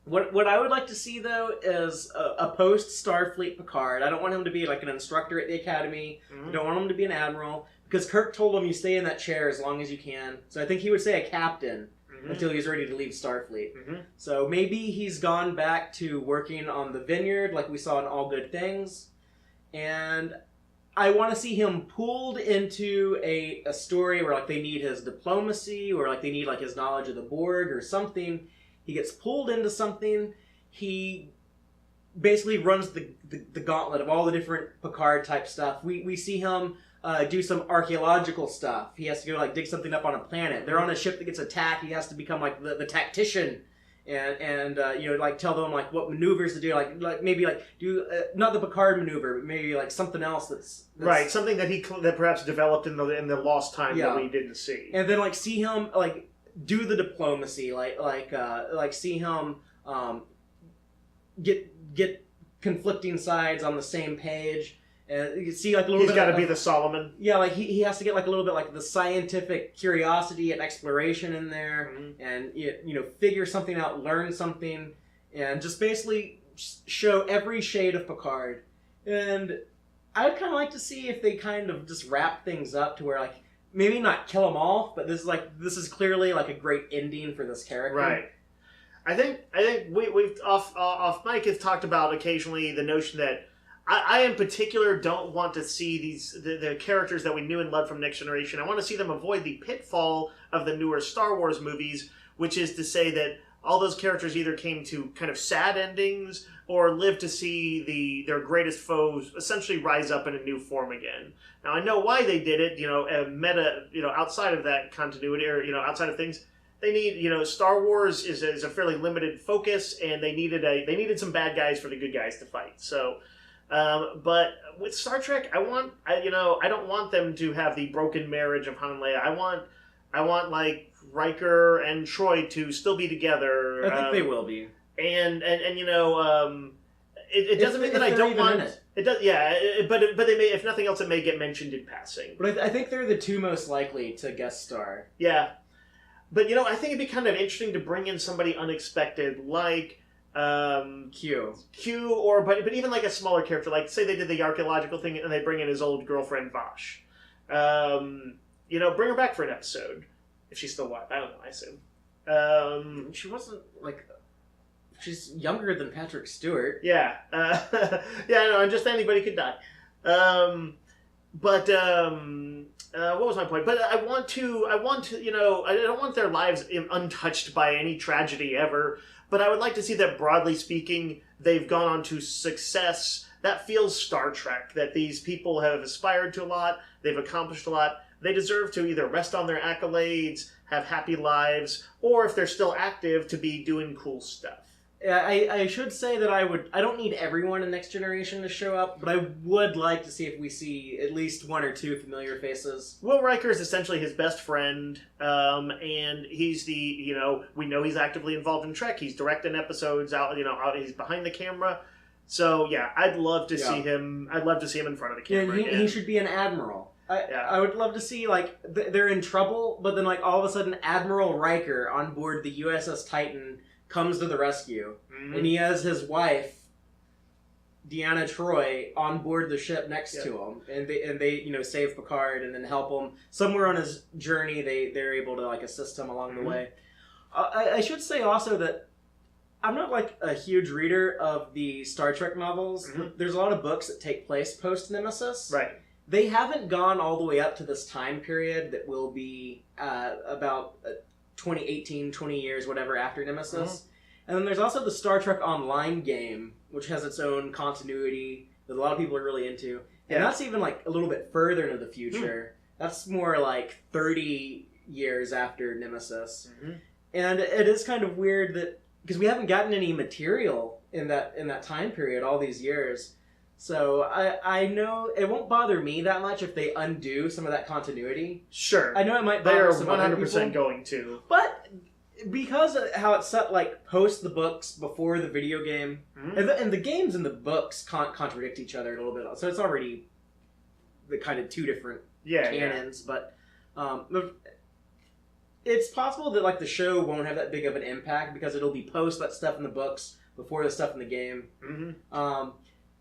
What I would like to see, though, is a post-Starfleet Picard. I don't want him to be an instructor at the Academy. Mm-hmm. I don't want him to be an admiral. Because Kirk told him you stay in that chair as long as you can. So I think he would say a captain until he's ready to leave Starfleet. Mm-hmm. So maybe he's gone back to working on the vineyard like we saw in All Good Things. And I want to see him pulled into a story where they need his diplomacy, or they need his knowledge of the Borg or something. He gets pulled into something. He basically runs the gauntlet of all the different Picard type stuff. We see him do some archaeological stuff. He has to go like dig something up on a planet. They're on a ship that gets attacked. He has to become like the tactician and like tell them like what maneuvers to do. Like maybe like do not the Picard maneuver, but maybe like something else that's right. Something that that perhaps developed in the lost time that we didn't see. And then like see him like do the diplomacy, like see him get conflicting sides on the same page. And you can see like a little bit. He's got to be the Solomon. Yeah, like he has to get like a little bit like the scientific curiosity and exploration in there, and figure something out, learn something, and just basically show every shade of Picard. And I'd kind of like to see if they kind of just wrap things up to where like maybe not kill them off, but this is clearly like a great ending for this character. Right. I think we've off mic have talked about occasionally the notion that I in particular don't want to see the characters that we knew and loved from Next Generation. I want to see them avoid the pitfall of the newer Star Wars movies, which is to say that all those characters either came to kind of sad endings or lived to see their greatest foes essentially rise up in a new form again. Now I know why they did it, meta, outside of that continuity or outside of things. They need, Star Wars is a fairly limited focus, and they needed some bad guys for the good guys to fight. So. But with Star Trek, I don't want them to have the broken marriage of Han and Leia. I want like Riker and Troy to still be together. I think they will be. And it doesn't mean that I don't want it. It does, yeah. But they may, if nothing else, it may get mentioned in passing. But I think they're the two most likely to guest star. Yeah, but I think it'd be kind of interesting to bring in somebody unexpected like. Q or but even like a smaller character, like say they did the archaeological thing and they bring in his old girlfriend Vash. Bring her back for an episode if she's still alive. I don't know. I assume. She wasn't like she's younger than Patrick Stewart. Yeah. Yeah. No. And just anybody could die. What was my point? But I want to. I don't want their lives untouched by any tragedy ever. But I would like to see that, broadly speaking, they've gone on to success. That feels Star Trek, that these people have aspired to a lot, they've accomplished a lot. They deserve to either rest on their accolades, have happy lives, or if they're still active, to be doing cool stuff. I should say that I don't need everyone in Next Generation to show up, but I would like to see if we see at least one or two familiar faces. Will Riker is essentially his best friend, and he's we know he's actively involved in Trek. He's directing episodes out, he's behind the camera. So yeah, I'd love to see him. I'd love to see him in front of the camera. Yeah, he should be an admiral. I would love to see like they're in trouble, but then like all of a sudden Admiral Riker on board the USS Titan comes to the rescue, and he has his wife, Deanna Troi, on board the ship next to him, and they save Picard and then help him somewhere on his journey. They're able to like assist him along the way. I should say also that I'm not like a huge reader of the Star Trek novels. There's a lot of books that take place post Nemesis. Right. They haven't gone all the way up to this time period that will be about 2018, 20 years, whatever, after Nemesis. And then there's also the Star Trek Online game, which has its own continuity that a lot of people are really into. And that's even like a little bit further into the future. That's more like 30 years after Nemesis. And it is kind of weird that, because we haven't gotten any material in that time period all these years. So I know it won't bother me that much if they undo some of that continuity. Sure. I know it might bother some other people. They're 100% going to. But because of how it's set, like, post the books, before the video game, and the games and the books contradict each other a little bit. So it's already the kind of two different canons. But it's possible that, like, the show won't have that big of an impact because it'll be post that stuff in the books before the stuff in the game.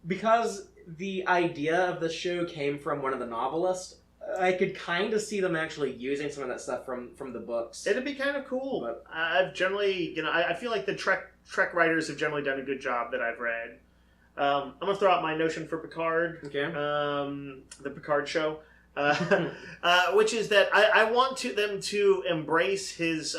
Because the idea of the show came from one of the novelists, I could kind of see them actually using some of that stuff from the books. It'd be kind of cool. But I've generally, I feel like the Trek writers have generally done a good job that I've read. I'm going to throw out my notion for Picard. Okay. The Picard show. which is that I want them to embrace his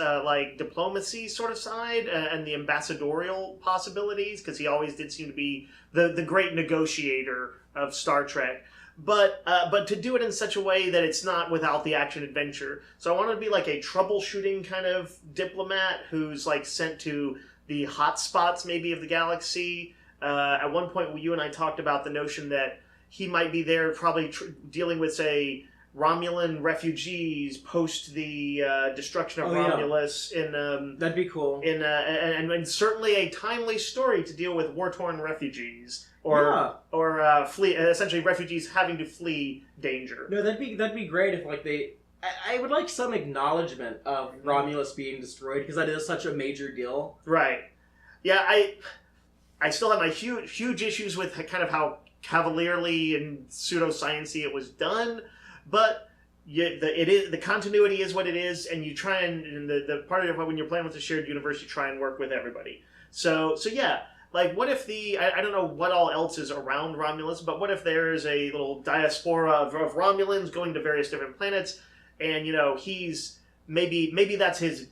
diplomacy sort of side and the ambassadorial possibilities, because he always did seem to be the great negotiator of Star Trek. But to do it in such a way that it's not without the action adventure. So I want to be like a troubleshooting kind of diplomat who's like sent to the hot spots maybe of the galaxy. At one point, you and I talked about the notion that he might be there probably dealing with, say, Romulan refugees post the destruction of Romulus. That'd be cool. And certainly a timely story to deal with war-torn refugees. Or flee, essentially refugees having to flee danger. No, that'd be great if like I would like some acknowledgement of Romulus being destroyed, because that is such a major deal. Right. Yeah, I still have my huge issues with kind of how cavalierly and pseudoscience-y it was done, but the continuity is what it is, and you try and the part of it when you're playing with the shared universe, you try and work with everybody. So yeah. Like, what if I don't know what all else is around Romulus, but what if there's a little diaspora of Romulans going to various different planets, and, he's, maybe that's his,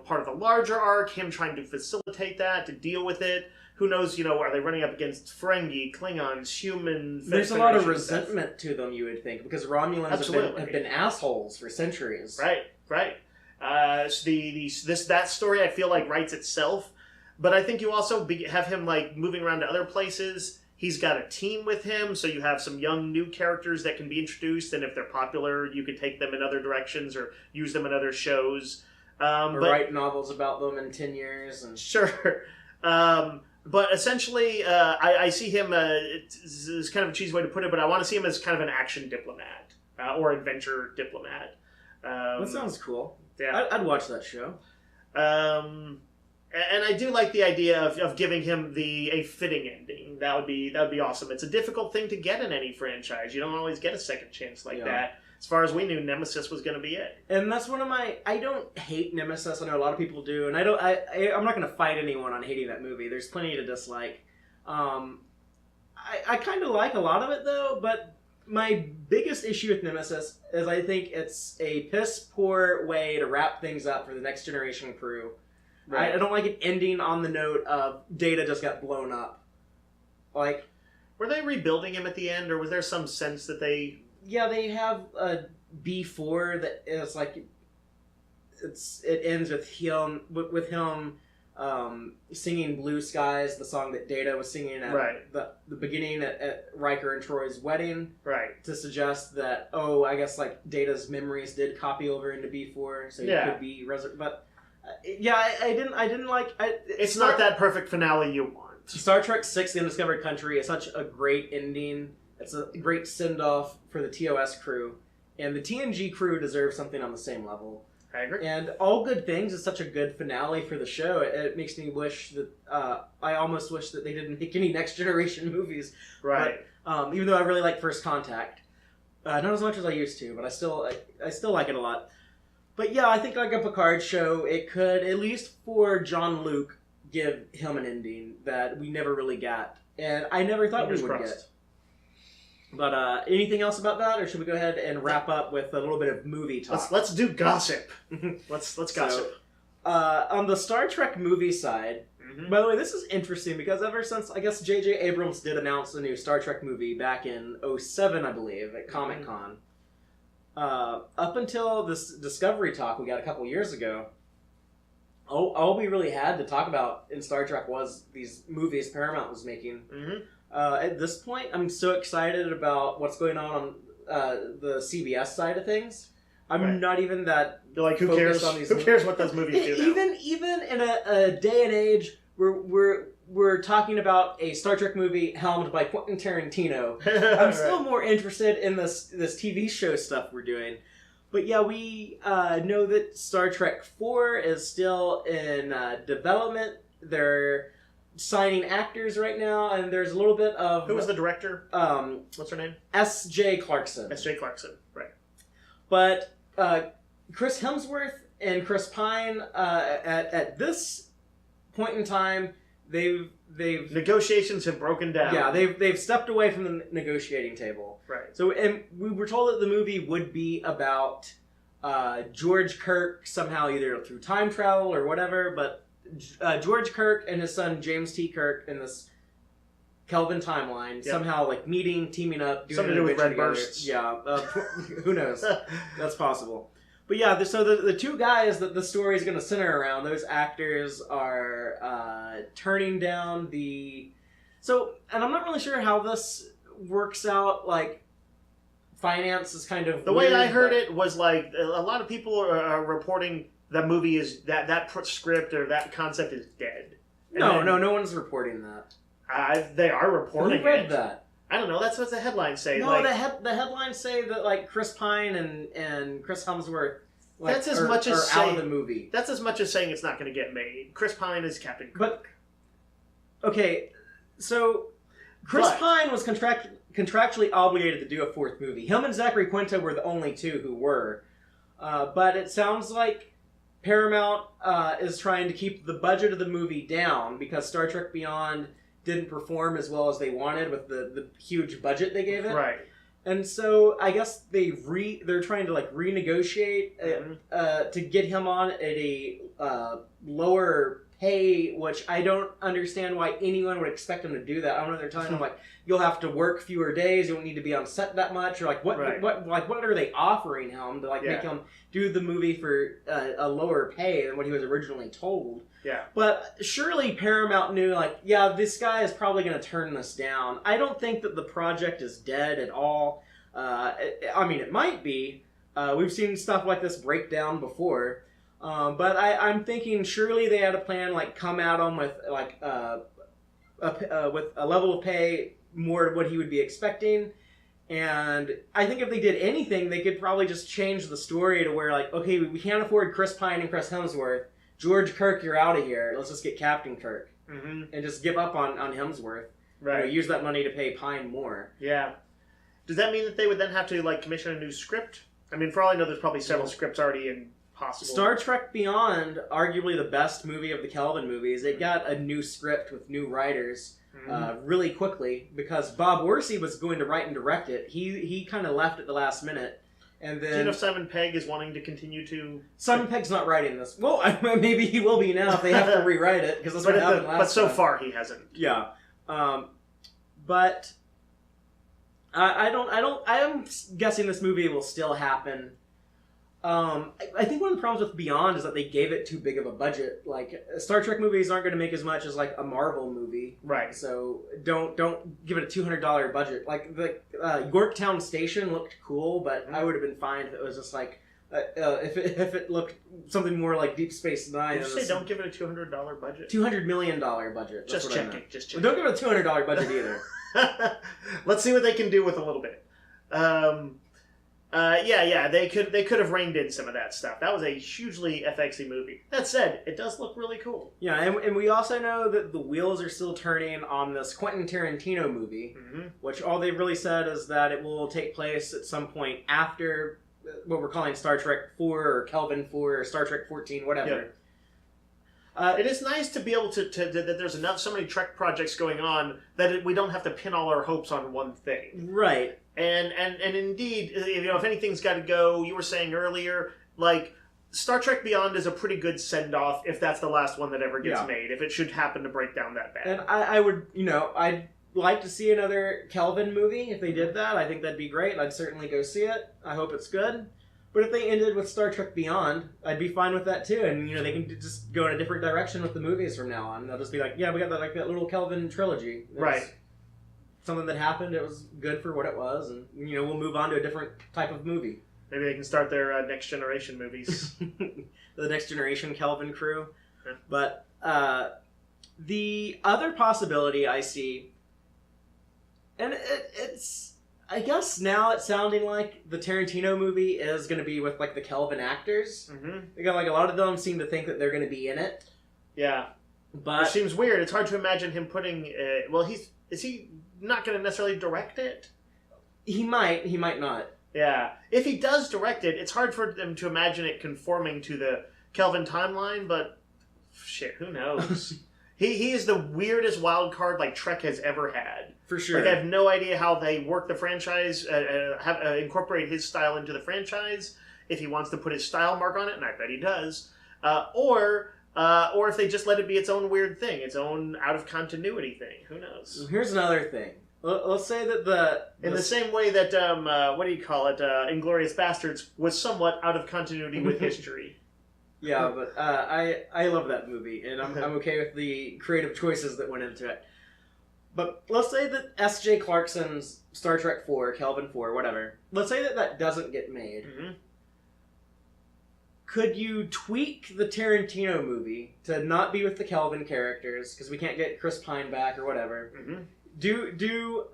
part of the larger arc, him trying to facilitate that, to deal with it. Who knows, are they running up against Ferengi, Klingons, humans? There's a lot of resentment to them, you would think, because Romulans have been assholes for centuries. Right. So that story, I feel like, writes itself. But I think you also have him like moving around to other places. He's got a team with him, so you have some young new characters that can be introduced, and if they're popular, you could take them in other directions or use them in other shows. Or write novels about them in 10 years. And Sure. But essentially, I see him, it's kind of a cheesy way to put it, but I want to see him as kind of an action diplomat or adventure diplomat. That sounds cool. Yeah. I'd watch that show. And I do like the idea of giving him a fitting ending. That would be awesome. It's a difficult thing to get in any franchise. You don't always get a second chance like that. As far as we knew, Nemesis was going to be it. And that's one of my... I don't hate Nemesis. I know a lot of people do. And I'm not going to fight anyone on hating that movie. There's plenty to dislike. I kind of like a lot of it, though. But my biggest issue with Nemesis is I think it's a piss-poor way to wrap things up for the Next Generation crew. Right. I don't like it ending on the note of Data just got blown up. Like, were they rebuilding him at the end, or was there some sense that they... Yeah, they have a B4 that is like... It ends with him singing Blue Skies, the song that Data was singing at the beginning at Riker and Troy's wedding. Right. To suggest that, I guess like Data's memories did copy over into B4, so he could be resurrected. But... I didn't like... it's not that perfect finale you want. Star Trek VI: The Undiscovered Country is such a great ending. It's a great send-off for the TOS crew. And the TNG crew deserves something on the same level. I agree. And All Good Things is such a good finale for the show. It makes me wish that... I almost wish that they didn't make any Next Generation movies. Right. But, even though I really like First Contact. Not as much as I used to, but I still like it a lot. But yeah, I think like a Picard show, it could, at least for John Luke, give him an ending that we never really got. And I never thought we would get. But anything else about that, or should we go ahead and wrap up with a little bit of movie talk? Let's do gossip. let's gossip. So, on the Star Trek movie side, by the way, this is interesting because ever since, I guess J.J. Abrams did announce a new Star Trek movie back in 2007, I believe, at Comic-Con. Up until this Discovery talk we got a couple years ago, all we really had to talk about in Star Trek was these movies Paramount was making. At this point, I'm so excited about what's going on the CBS side of things. I'm not even that... You're like, who cares? Who cares what those movies do now? Even in a day and age where we're talking about a Star Trek movie helmed by Quentin Tarantino. I'm still more interested in this TV show stuff we're doing. But yeah, we know that Star Trek 4 is still in development. They're signing actors right now, and there's a little bit of... Who was the director? What's her name? S.J. Clarkson. S.J. Clarkson, right. But Chris Hemsworth and Chris Pine, at this point in time, they've negotiations have broken down. Yeah, they've stepped away from the negotiating table. Right. So, and we were told that the movie would be about George Kirk somehow either through time travel or whatever, but George Kirk and his son James T. Kirk in this Kelvin timeline somehow like meeting, teaming up, doing something to do with red bursts. Yeah, who knows? That's possible. But yeah, so the two guys that the story is going to center around, those actors are turning down the... So, and I'm not really sure how this works out, like, finance is kind of the weird, way I heard it was like, a lot of people are reporting that movie is, that script or that concept is dead. And no one's reporting that. They are reporting it. Who read that? I don't know. That's what the headlines say. No, like, the headlines say that like Chris Pine and Chris Hemsworth like, that's as much as saying, out of the movie. That's as much as saying it's not going to get made. Chris Pine is Captain Kirk. But okay, so Chris Pine was contractually obligated to do a fourth movie. Him and Zachary Quinto were the only two who were. But it sounds like Paramount is trying to keep the budget of the movie down because Star Trek Beyond didn't perform as well as they wanted with the huge budget they gave it. Right. And so I guess they're trying to like renegotiate to get him on at a lower pay, which I don't understand why anyone would expect him to do that. I don't know if they're telling him like you'll have to work fewer days, you won't need to be on set that much, or like what are they offering him to like make him do the movie for a lower pay than what he was originally told. Yeah. But surely Paramount knew, like, yeah, this guy is probably going to turn this down. I don't think that the project is dead at all. I mean, it might be. We've seen stuff like this break down before. But I'm thinking surely they had a plan, like, come at him with, like, with a level of pay more to what he would be expecting. And I think if they did anything, they could probably just change the story to where, like, okay, we can't afford Chris Pine and Chris Hemsworth. George Kirk, you're out of here. Let's just get Captain Kirk. And just give up on Hemsworth. Right. You know, use that money to pay Pine more. Yeah. Does that mean that they would then have to, like, commission a new script? I mean, for all I know, there's probably several scripts already in possible. Star Trek Beyond, arguably the best movie of the Kelvin movies, it got a new script with new writers really quickly because Bob Orsi was going to write and direct it. He kind of left at the last minute. And then, do you know if Simon Pegg is wanting to continue to... Simon Pegg's not writing this. Well, maybe he will be now if they have to rewrite it, because that's what happened last time. But so far he hasn't. Yeah. But I am guessing this movie will still happen. I think one of the problems with Beyond is that they gave it too big of a budget. Like, Star Trek movies aren't going to make as much as, like, a Marvel movie. Right. So don't give it a $200 budget. Like, the Yorktown Station looked cool, but I would have been fine if it was just, like, if it looked something more like Deep Space Nine. Did you say don't give it a $200 budget? $200 million budget. Just checking. Well, don't give it a $200 budget either. Let's see what they can do with a little bit. They could have reined in some of that stuff. That was a hugely FXy movie. That said, it does look really cool. Yeah, and we also know that the wheels are still turning on this Quentin Tarantino movie, which all they've really said is that it will take place at some point after what we're calling Star Trek 4 or Kelvin 4 or Star Trek 14, whatever. Yeah. It is nice to be able to that there's so many Trek projects going on that we don't have to pin all our hopes on one thing. Right. And indeed, if anything's got to go, you were saying earlier, like, Star Trek Beyond is a pretty good send-off if that's the last one that ever gets made, if it should happen to break down that bad. And I would, I'd like to see another Kelvin movie if they did that. I think that'd be great. I'd certainly go see it. I hope it's good. But if they ended with Star Trek Beyond, I'd be fine with that too. And, they can just go in a different direction with the movies from now on. They'll just be like, yeah, we got that little Kelvin trilogy. Right. Something that happened, it was good for what it was, and we'll move on to a different type of movie. Maybe they can start their Next Generation movies. The Next Generation Kelvin crew. Yeah. But the other possibility I see, and it's I guess now it's sounding like the Tarantino movie is going to be with like the Kelvin actors. Because like a lot of them seem to think that they're going to be in it. Yeah, but it seems weird. It's hard to imagine him putting. Is he not going to necessarily direct it? He might not. Yeah. If he does direct it, it's hard for them to imagine it conforming to the Kelvin timeline, but shit, who knows? He is the weirdest wild card like Trek has ever had. For sure. Like I have no idea how they work the franchise, incorporate his style into the franchise. If he wants to put his style mark on it, and I bet he does, or if they just let it be its own weird thing, its own out of continuity thing. Who knows? Here's another thing. Let's say that in the same way that what do you call it? Inglourious Bastards was somewhat out of continuity with history. Yeah, but I love that movie, and I'm okay with the creative choices that went into it. But let's say that S.J. Clarkson's Star Trek 4, Kelvin 4, whatever. Let's say that doesn't get made. Mm-hmm. Could you tweak the Tarantino movie to not be with the Kelvin characters, because we can't get Chris Pine back or whatever? Mm-hmm. Do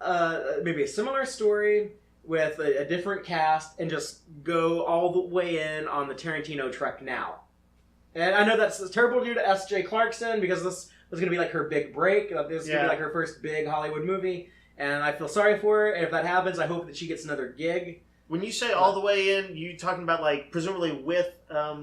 maybe a similar story with a different cast, and just go all the way in on the Tarantino Trek now. And I know that's terrible due to S.J. Clarkson, because this was going to be like her big break. This was going to be like her first big Hollywood movie. And I feel sorry for her. And if that happens, I hope that she gets another gig. When you say all the way in, you talking about like presumably with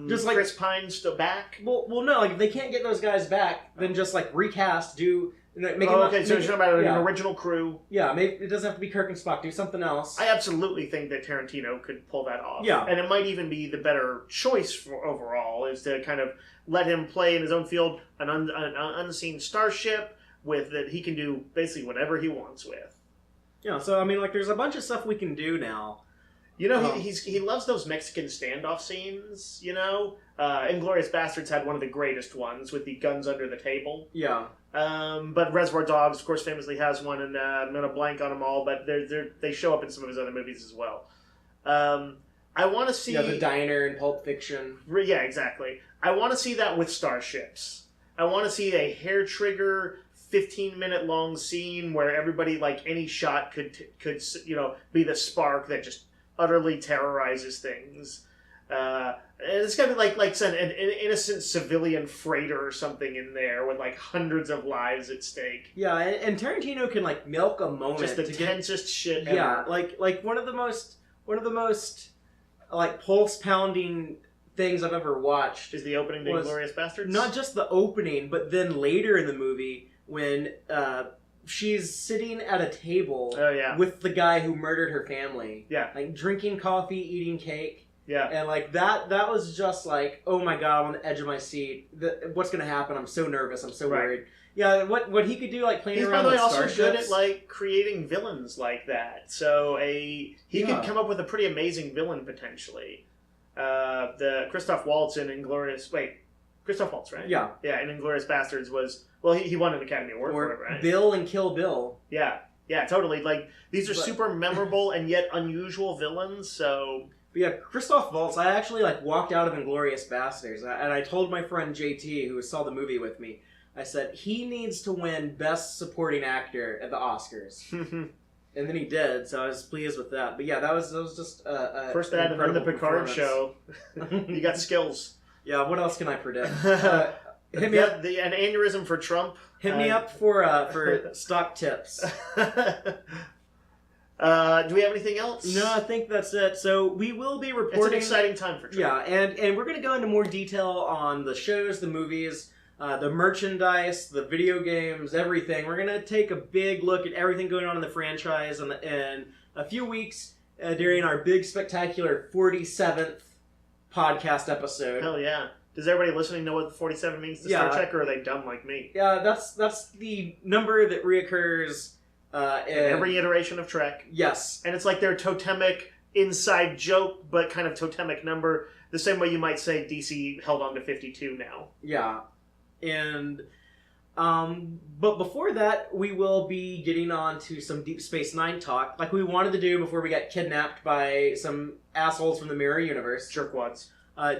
just like, Chris Pine still back? Well, no. Like if they can't get those guys back, then just like recast, make okay, so you're talking about an original crew. Yeah, it doesn't have to be Kirk and Spock. Do something else. I absolutely think that Tarantino could pull that off. Yeah. And it might even be the better choice for overall, is to kind of let him play in his own field an unseen starship with that he can do basically whatever he wants with. Yeah, so I mean, like, there's a bunch of stuff we can do now. You know, he loves those Mexican standoff scenes, you know? Inglourious Bastards had one of the greatest ones with the guns under the table. Yeah. But Reservoir Dogs, of course, famously has one, and I'm going to blank on them all, but they show up in some of his other movies as well. I want to see... Yeah, the diner in Pulp Fiction. Yeah, exactly. I want to see that with starships. I want to see a hair-trigger, 15-minute long scene where everybody, like, any shot could be the spark that just utterly terrorizes things. And it's got to be like an innocent civilian freighter or something in there with like hundreds of lives at stake. Yeah, and Tarantino can like milk a moment. Just the tensest shit ever. Yeah, like one of the most like pulse pounding things I've ever watched is the opening to Inglourious Bastards. Not just the opening, but then later in the movie when she's sitting at a table with the guy who murdered her family. Yeah. Like drinking coffee, eating cake. Yeah. And like that was just like, oh my god, I'm on the edge of my seat. What's going to happen? I'm so nervous. I'm so worried. Yeah, what he could do, like playing around with starships. He's by the way also good at like creating villains like that. So he could come up with a pretty amazing villain potentially. The Christoph Waltz in Inglourious... Wait, Christoph Waltz, right? Yeah. Yeah, in Inglourious Bastards was... Well, he won an Academy Award for it, right? Bill and Kill Bill. Yeah, totally. Like, these are super memorable and yet unusual villains, so... But yeah, Christoph Waltz, I actually like walked out of Inglourious Bastards, and I told my friend JT, who saw the movie with me, I said, he needs to win Best Supporting Actor at the Oscars. And then he did, so I was pleased with that. But yeah, that was just first ad in the Picard show. You got skills. Yeah, what else can I predict? Hit me up. An aneurysm for Trump. Hit me up for stock tips. Do we have anything else? No, I think that's it. So we will be reporting. It's an exciting time for Trump. Yeah, and we're going to go into more detail on the shows, the movies, the merchandise, the video games, everything. We're going to take a big look at everything going on in the franchise in a few weeks during our big, spectacular 47th podcast episode. Hell yeah. Does everybody listening know what the 47 means to Star Trek, or are they dumb like me? Yeah, that's the number that reoccurs in every iteration of Trek. Yes. And it's like their totemic inside joke, but kind of totemic number, the same way you might say DC held on to 52 now. Yeah. And but before that, we will be getting on to some Deep Space Nine talk, like we wanted to do before we got kidnapped by some assholes from the Mirror Universe. Jerkwads.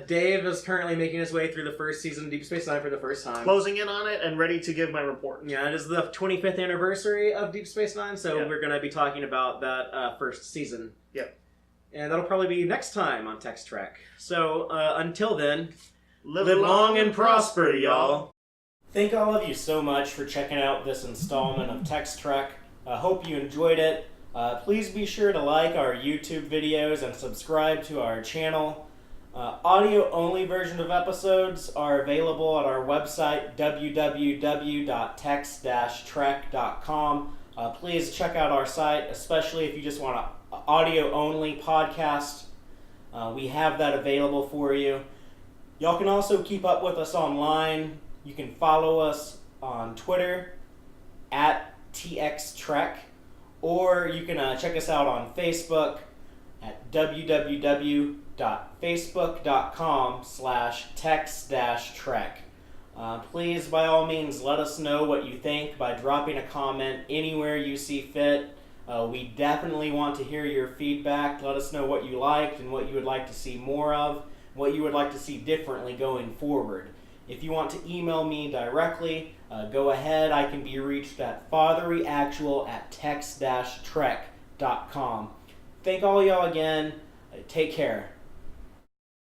Dave is currently making his way through the first season of Deep Space Nine for the first time. Closing in on it and ready to give my report. Yeah, it is the 25th anniversary of Deep Space Nine, so we're going to be talking about that first season. Yep. And that'll probably be next time on Tex-Trek. So, until then, live long and prosper, y'all. Thank all of you so much for checking out this installment of Tex-Trek. I hope you enjoyed it. Please be sure to like our YouTube videos and subscribe to our channel. Audio-only version of episodes are available at our website, www.tex-trek.com. Please check out our site, especially if you just want an audio-only podcast. We have that available for you. Y'all can also keep up with us online. You can follow us on Twitter at Tex-Trek, or you can check us out on Facebook at www.facebook.com/tex-trek. Please, by all means, let us know what you think by dropping a comment anywhere you see fit. We definitely want to hear your feedback. Let us know what you liked and what you would like to see more of, what you would like to see differently going forward. If you want to email me directly, go ahead. I can be reached at fathereeactual@tex-trek.com. Thank all y'all again. Take care.